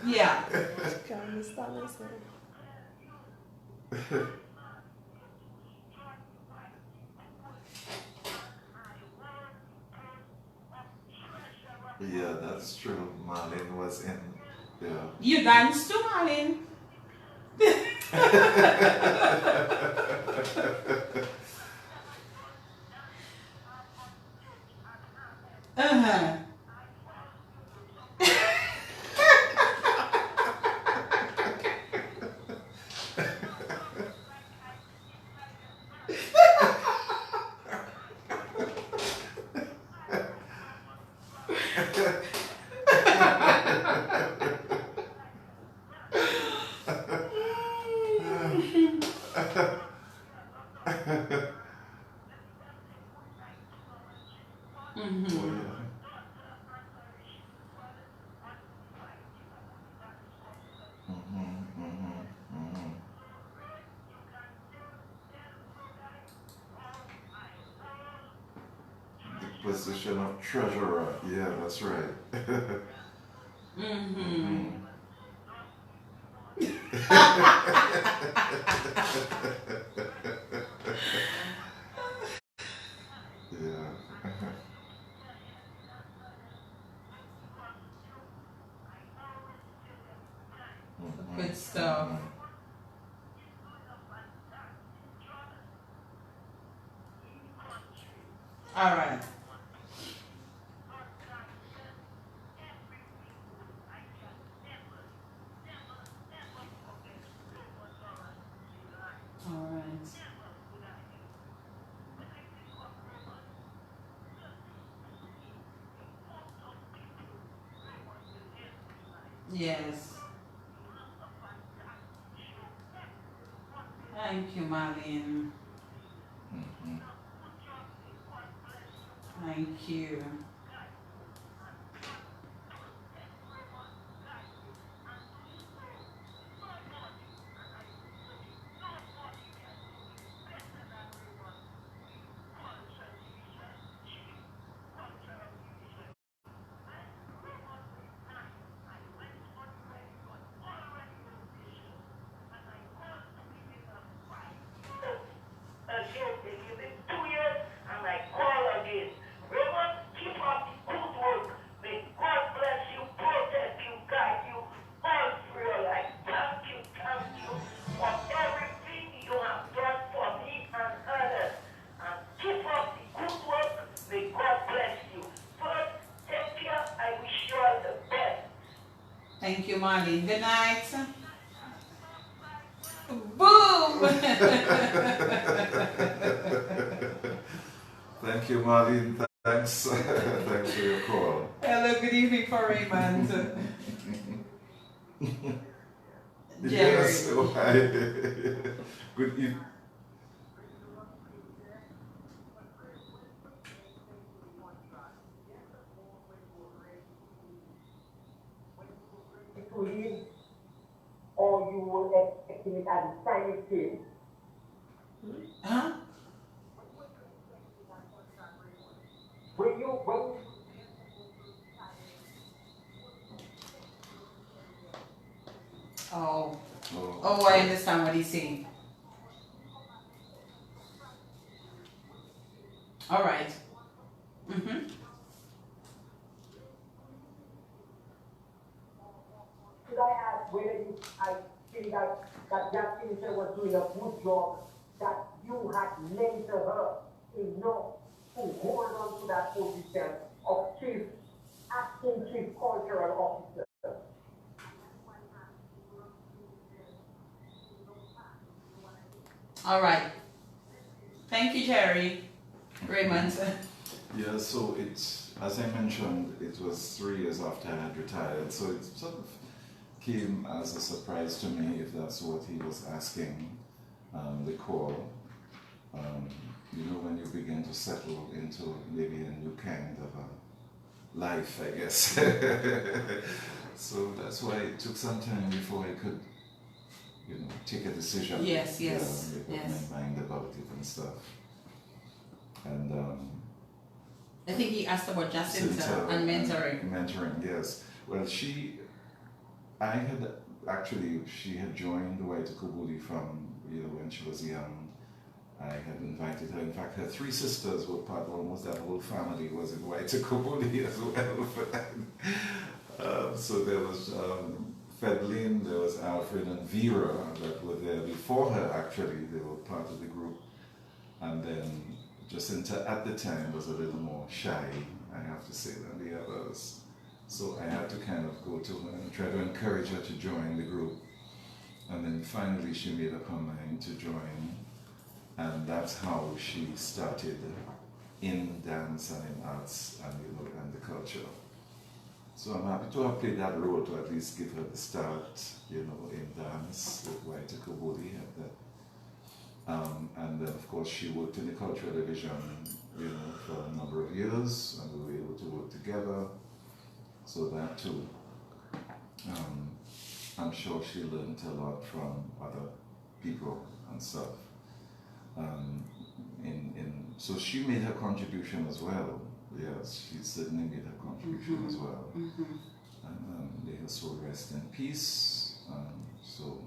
Yeah. Can't understand this man. Yeah, that's true. Marlene was in. Yeah. You dance too, Marlene. Uh-huh. Oh, Mm-hmm. yeah. The position of treasurer. Yeah, that's right. Mm-hmm. Yeah. Good stuff. All right. All right. Yes. Thank you, Marlene. Thank you. Again, they give it 2 years, and I call again. Raymond, keep up the good work. May God bless you, protect you, guide you all through your life. Thank you for everything you have done for me and others. And keep up the good work. May God bless you. First, take care. I wish you all the best. Thank you, Marlene. Good night. Boom! Thank you, Marlene. Thanks. Thanks for your call. Hello, good evening for Raymond. Jerry. Yes. Good evening. at the time it came. Huh? When you Oh. Oh, Oh, I understand what he's saying. All right. Mm-hmm. should I ask whether I think that Justin was doing a good job, that you had mentored her enough to hold on to that position of acting chief cultural officer? All right. Thank you, Jerry. Raymond. yeah, so it's, as I mentioned, it was 3 years after I had retired, so it sort of came as a surprise to me, if that's what he was asking, the call. You know, when you begin to settle into maybe a new kind of a life, I guess. So that's why it took some time before I could, you know, take a decision. Yes, Make up my mind about it and stuff. And I think he asked about Jacinta and mentoring. Mentoring, yes. Well, she had joined the White Kubuli from, you know, when she was young. I had invited her. In fact, her 3 sisters were part, almost that whole family was in White Kubuli as well. So there was Fedlin, there was Alfred and Vera that were there before her, actually. They were part of the group. And then Jacinta at the time was a little more shy, I have to say, than the others. So I had to kind of go to her and try to encourage her to join the group. And then finally she made up her mind to join. And that's how she started in dance and in arts and, you know, and the culture. So I'm happy to have played that role, to at least give her the start, you know, in dance with White Kubuli at that. And then of course she worked in the cultural division, you know, for a number of years, and we were able to work together. So that too, I'm sure she learned a lot from other people and stuff. So she made her contribution as well. Yes, she certainly made her contribution as well. And may her soul rest in peace. So,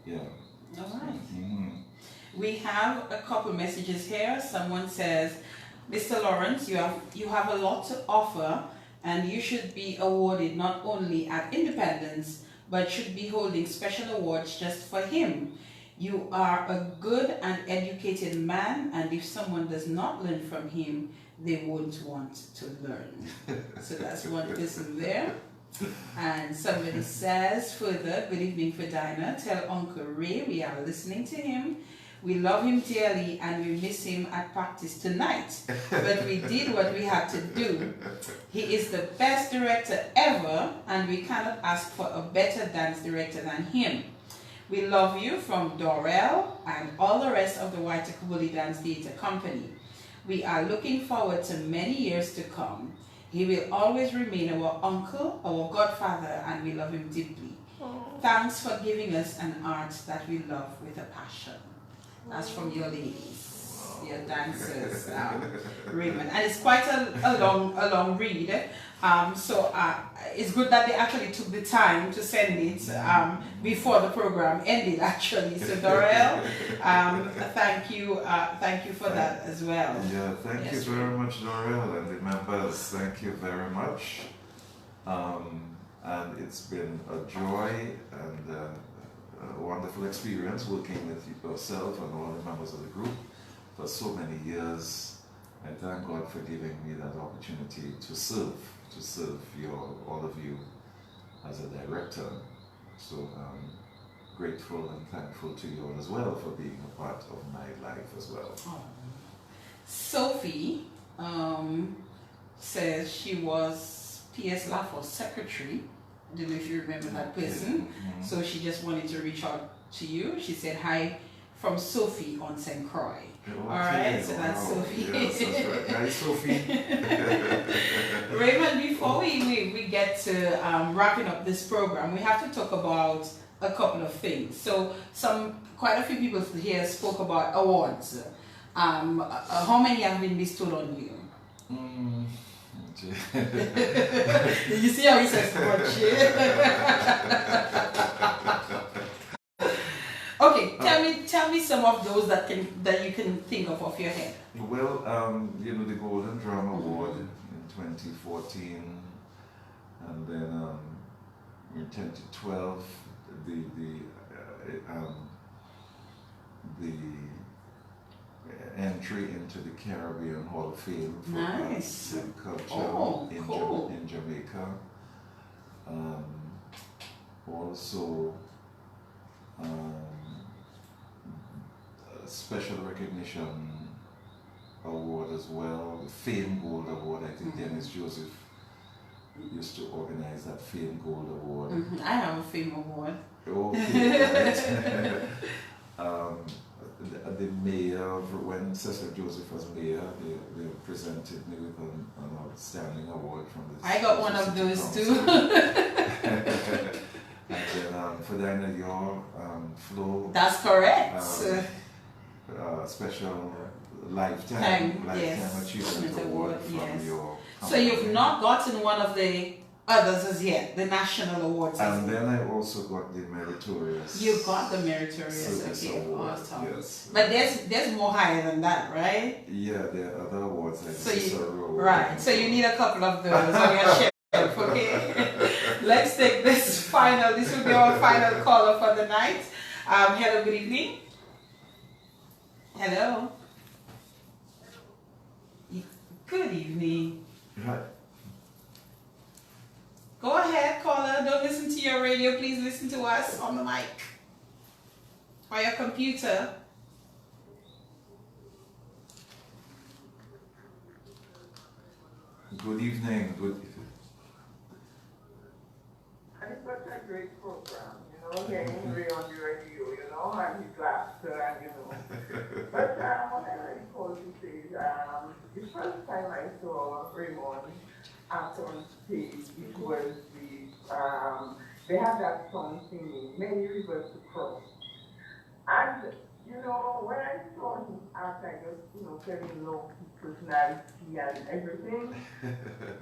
yeah. All right. We have a couple messages here. Someone says, Mr. Lawrence, you have a lot to offer, and you should be awarded not only at Independence, but should be holding special awards just for him. You are a good and educated man, and if someone does not learn from him, they won't want to learn. So that's one person there. And somebody says further, good evening for Dinah. Tell Uncle Ray we are listening to him. We love him dearly and we miss him at practice tonight. But we did what we had to do. He is the best director ever, and we cannot ask for a better dance director than him. We love you from Dorel and all the rest of the White Kubuli Dance Theatre Company. We are looking forward to many years to come. He will always remain our uncle, our godfather, and we love him deeply. Thanks for giving us an art that we love with a passion. That's from your ladies, your dancers, Raymond. And it's quite a long read. So it's good that they actually took the time to send it before the program ended, actually. So Dorel, thank you for that as well. Yeah, thank you very much, Dorel, and the members. Thank you very much. And it's been a joy and a wonderful experience working with yourself and all the members of the group for so many years. I thank God for giving me that opportunity to serve all of you as a director. So I'm grateful and thankful to you all as well for being a part of my life as well. Sophie says she was P.S. Laffo's secretary. I don't know if you remember that person. So she just wanted to reach out to you. She said hi from Sophie on St. Croix. Okay. All right, so that's Sophie. Yes, that's right. Hi, Sophie. Raymond, before we get to wrapping up this program, we have to talk about a couple of things. So quite a few people here spoke about awards. How many have been bestowed on you? You see how he says much. Okay, tell me some of those that you can think of your head. Well, the Golden Drum Award in 2014, and then in 2012, the entry into the Caribbean Hall of Fame for Nice. Arts and Culture cool. in Jamaica. Also, a special recognition award as well, the Fame Gold Award. I think Dennis Joseph used to organize that Fame Gold Award. I have a Fame Award. Okay, right. The mayor, when Cecil Joseph was mayor, they presented me with an outstanding award from the I got one of those too. And then for Dinah Your Flo. That's correct. Special lifetime yes. achievement award from yes. your So you've not gotten one of the others as yet, the national awards. And then I also got the meritorious. You got the meritorious, service okay, award. awesome. Yes. But there's more higher than that, right? Yeah, there are other awards like right. So you need a couple of those on your shelf, okay? Let's take this final. This will be our final caller for the night. Hello, good evening. Hello. Good evening. Right. Go ahead, caller. Don't listen to your radio. Please listen to us on the mic or your computer. Good evening. And it's such a great program, hearing Ray on the radio, and his laughter, and But what I recall to say is, the first time I saw Raymond act on stage, it was they had that song singing, Many Rivers to Cross. And, when I saw him act, I just, fell in love with his personality and everything.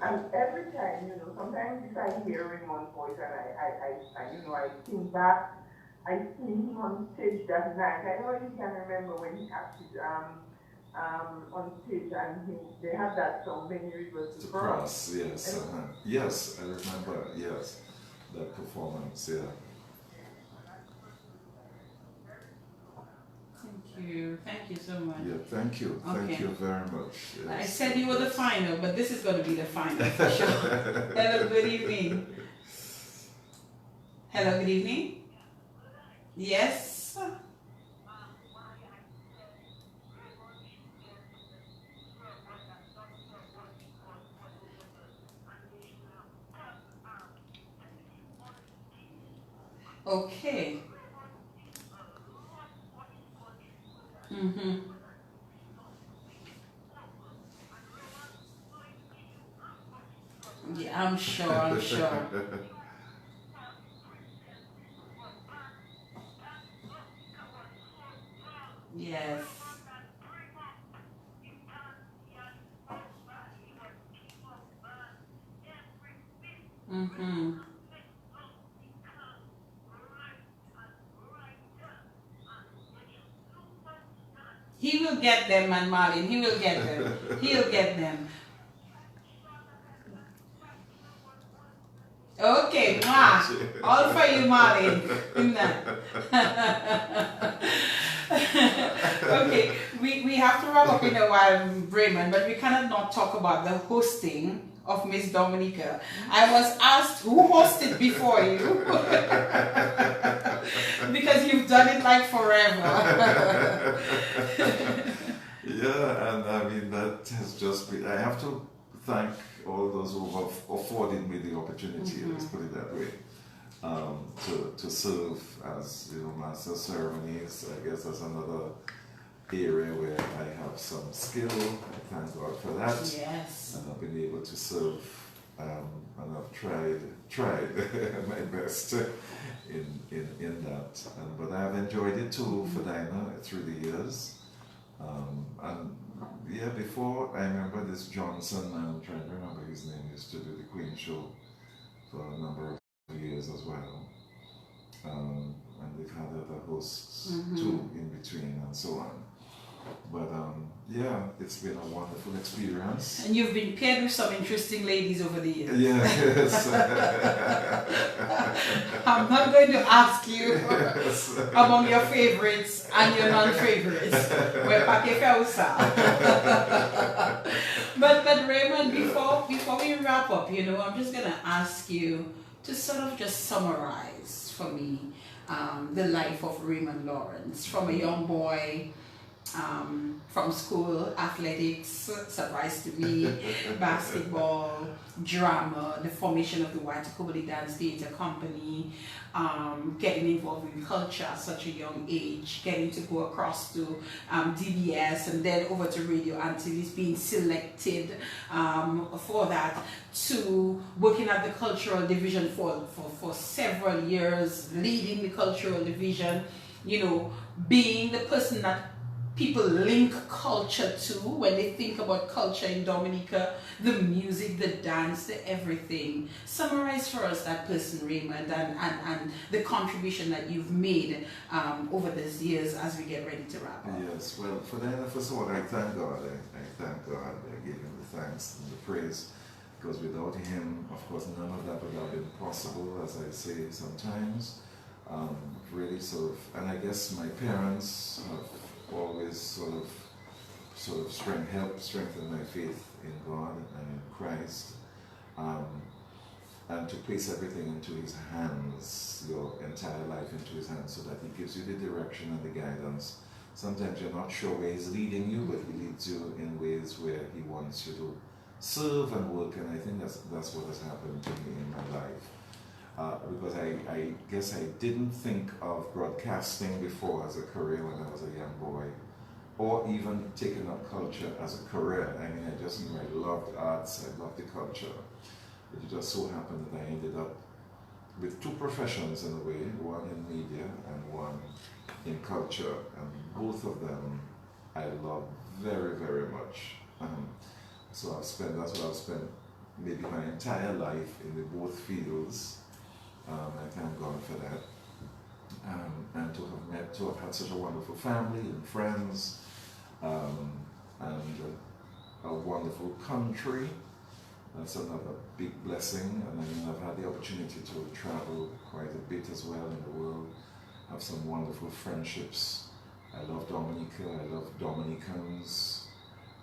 And every time, sometimes if I hear Raymond's voice and I think back, I see him on stage that night. I know you can remember when he acted on stage and they have that song, Many Rivers to Cross. Yes. Yes, I remember, yes, that performance, yeah. Thank you so much. Yeah, thank you. Okay. Thank you very much. Yes. I said you were the final, but this is going to be the final for sure. Hello, good evening. Hello, good evening. Yes. Okay. Yeah, I'm sure. Yes. He will get them, man, Marlin. He will get them. He'll get them. Okay, all for you, Marlin. Okay, we have to wrap up in a while, Raymond, but we cannot not talk about the hosting of Miss Dominica. I was asked who hosted before you because you've done it like forever. Yeah, and I mean that has just been. I have to thank all those who have afforded me the opportunity. Let's put it that way. To serve as master of ceremonies. I guess that's another area where I have some skill. I thank God for that. Yes. And I've been able to serve and I've tried my best in that. But I've enjoyed it too for Dinah through the years. And yeah, before I remember this Johnson, I'm trying to remember his name, used to do the Queen Show for a number of years as well. And they've had other hosts too in between and so on. But yeah, it's been a wonderful experience. And you've been paired with some interesting ladies over the years. Yes. I'm not going to ask you among your favorites and your non-favorites. We're back in But Raymond, before we wrap up, I'm just gonna ask you to sort of just summarize for me the life of Raymond Lawrence from a young boy. From school, athletics, surprise to me, basketball, drama, the formation of the Watakobali Dance Theatre Company, getting involved in culture at such a young age, getting to go across to DBS and then over to radio until he's being selected for that, to working at the cultural division for several years, leading the cultural division, being the person that people link culture to when they think about culture in Dominica, the music, the dance, the everything. Summarize for us that person, Raymond, and the contribution that you've made over these years as we get ready to wrap up. Yes, well, first of all, I thank God. I thank God. I give him the thanks and the praise, because without him, of course, none of that would have been possible, as I say sometimes. Really sort of, and I guess my parents have always sort of help strengthen my faith in God and in Christ, and to place everything into his hands, your entire life into his hands, so that he gives you the direction and the guidance. Sometimes you're not sure where he's leading you, but he leads you in ways where he wants you to serve and work, and I think that's what has happened to me in my life. Because I guess I didn't think of broadcasting before as a career when I was a young boy, or even taking up culture as a career. I mean, I loved arts, I loved the culture. It just so happened that I ended up with two professions in a way, one in media and one in culture, and both of them I love very, very much. So that's what I've spent maybe my entire life in the both fields. I thank God for that, and to have had such a wonderful family and friends, and a wonderful country. That's another big blessing. And I mean, I've had the opportunity to travel quite a bit as well in the world, have some wonderful friendships. I love Dominica, I love Dominicans,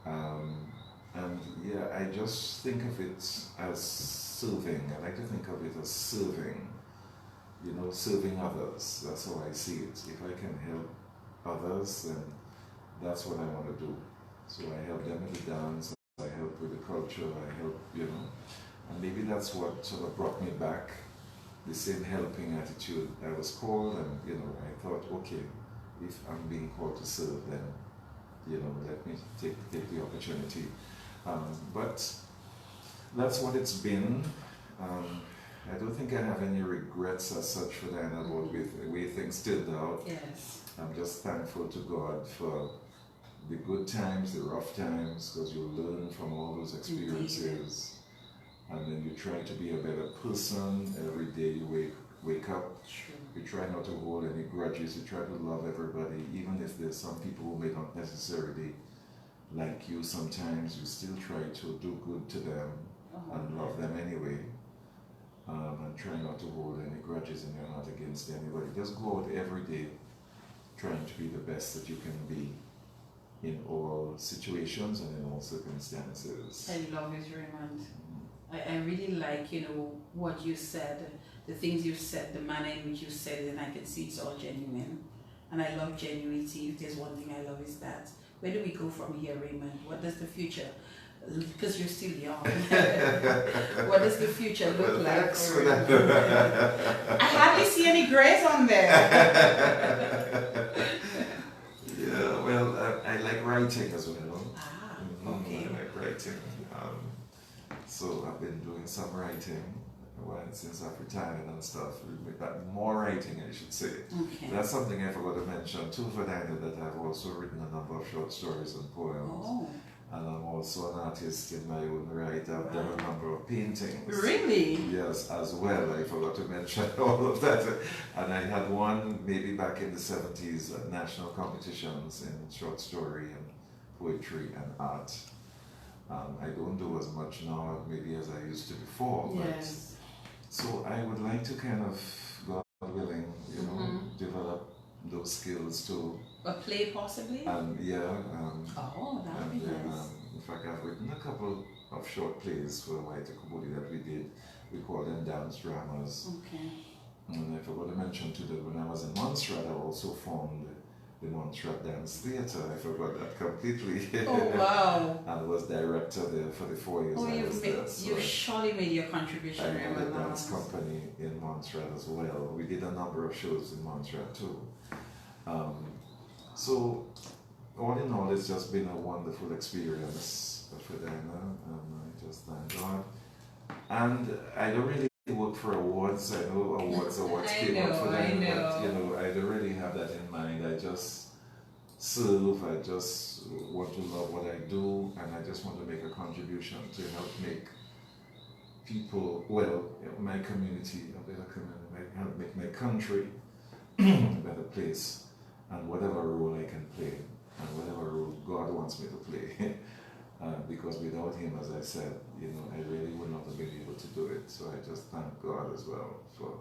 and yeah, I just think of it as serving. I like to think of it as serving, serving others. That's how I see it. If I can help others, then that's what I want to do. So I help them with the dance, I help with the culture, I help, and maybe that's what sort of brought me back, the same helping attitude I was called, and I thought, okay, if I'm being called to serve, then let me take the opportunity. But that's what it's been. I don't think I have any regrets as such for that about the way things turned out. Yes. I'm just thankful to God for the good times, the rough times, because you learn from all those experiences. And then you try to be a better person. Every day you wake up. True. You try not to hold any grudges. You try to love everybody, even if there's some people who may not necessarily like you. Sometimes you still try to do good to them and love them anyway. And try not to hold any grudges in your heart against anybody. Just go out every day trying to be the best that you can be in all situations and in all circumstances. I love it, Raymond. I really like, what you said, the things you said, the manner in which you said it, and I can see it's all genuine. And I love genuinity. If there's one thing I love, is that. Where do we go from here, Raymond? What does the future, because you're still young, what does the future look like? I hardly see any grays on there. Yeah, well, I like writing as well. Okay. I like writing. So I've been doing some writing since I've retired and stuff. More writing, I should say. Okay. That's something I forgot to mention too, for Dinah, that I've also written a number of short stories and poems. Oh. And I'm also an artist in my own right. I've done a number of paintings. Really? Yes, as well. I forgot to mention all of that. And I had one maybe back in the 70s at national competitions in short story and poetry and art. I don't do as much now maybe as I used to before. Yes. So I would like to kind of, God willing, you know, develop those skills too. A play possibly? Yeah. Oh, that would be nice. In fact, I've written a couple of short plays for White Kubudi that we did. We call them dance dramas. Okay. And I forgot to mention too that when I was in Montserrat, I also formed the Montserrat Dance Theatre. I forgot that completely. Oh, wow. And was director there for the 4 years I was there. So you've surely made your contribution, I had a Raymond. dance company in Montserrat as well. We did a number of shows in Montserrat too. So, all in all, it's just been a wonderful experience for Dinah, and I just thank God. And I don't really work for awards. I know awards are what came up for them, but you know, I don't really have that in mind. I just serve. I just want to love what I do, and I just want to make a contribution to help make people, well, my community a better community, help make my country a better place. And whatever role I can play, and whatever role God wants me to play, because without Him, as I said, you know, I really would not have been able to do it. So I just thank God as well for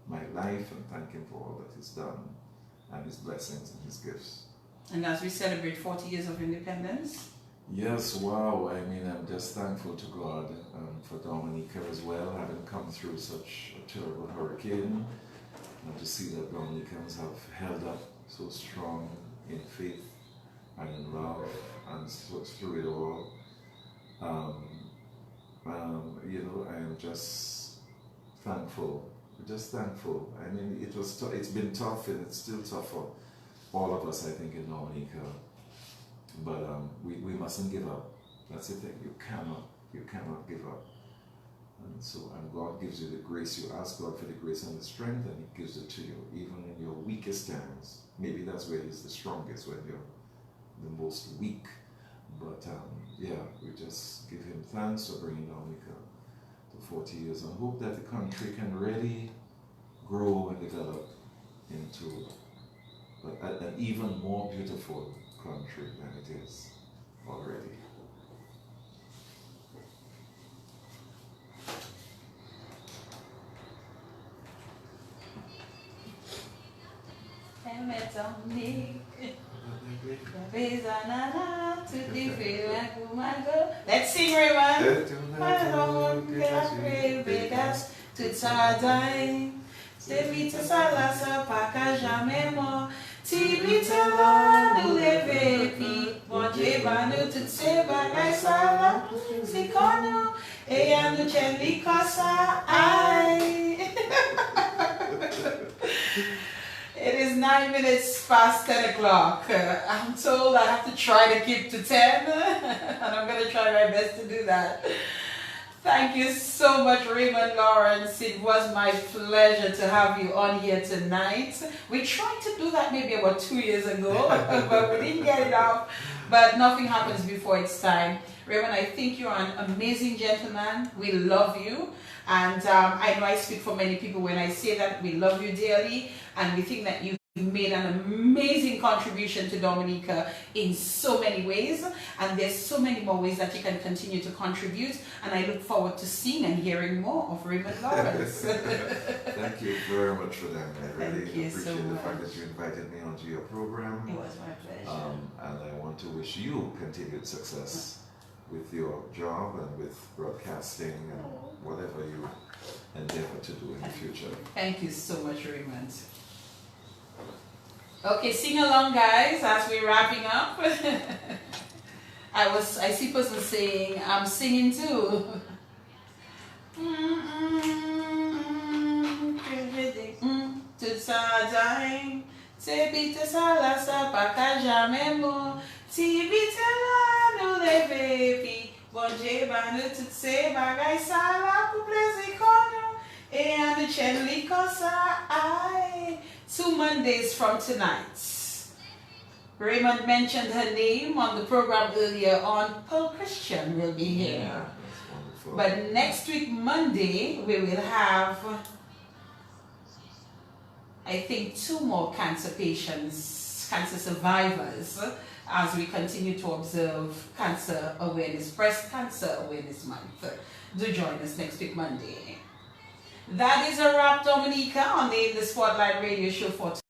my life and thank Him for all that He's done, and His blessings and His gifts. And as we celebrate 40 years of independence? Yes, wow. I mean, I'm just thankful to God for Dominica as well, having come through such a terrible hurricane, and to see that Dominicans have held up so strong in faith and in love, and so through it all. You know, I am just thankful. Just thankful. I mean, it's been tough, and it's still tough for all of us, I think, in Dominica. But we mustn't give up. That's the thing. You cannot give up. And God gives you the grace. You ask God for the grace and the strength, and He gives it to you, even in your weakest times. Maybe that's where He's the strongest, when you're the most weak. But yeah, we just give Him thanks for bringing Dominica to 40 years, and hope that the country can really grow and develop into an even more beautiful country than it is already. Let's sing, Raymond. My Lord, Vegas, to Tadai, Stevita Salasa, Paca Jamemo, Tibita, Nulevepi, Mojebanu, Tutseba, Gaisala, Sikono, Eanu Chelikasa, It is 9 minutes past 10 o'clock. I'm told I have to try to keep to 10, and I'm going to try my best to do that. Thank you so much, Raymond Lawrence. It was my pleasure to have you on here tonight. We tried to do that maybe about 2 years ago, but we didn't get it off. But nothing happens before it's time. Raymond, I think you're an amazing gentleman. We love you. And I know I speak for many people when I say that we love you dearly, and we think that you've made an amazing contribution to Dominica in so many ways, and there's so many more ways that you can continue to contribute, and I look forward to seeing and hearing more of Raymond Lawrence. Thank you very much for that. I really appreciate so the fact that you invited me onto your program. It was my pleasure. And I want to wish you continued success with your job and with broadcasting and whatever you endeavor to do in the future. Thank you so much, Raymond. Okay, sing along, guys, as we're wrapping up. I see person saying, I'm singing too. Bom dia, boa noite, tse, bagay sala, pou plezi kono. E ane chen li kosa, ay. 2 Mondays from tonight. Raymond mentioned her name on the program earlier on. Paul Christian will be here. Yeah, that's wonderful. But next week, Monday, we will have, I think, 2 more cancer patients, cancer survivors, as we continue to observe Cancer Awareness, Breast Cancer Awareness Month. Do join us next week, Monday. That is a wrap, Dominica, on the In the Spotlight radio show for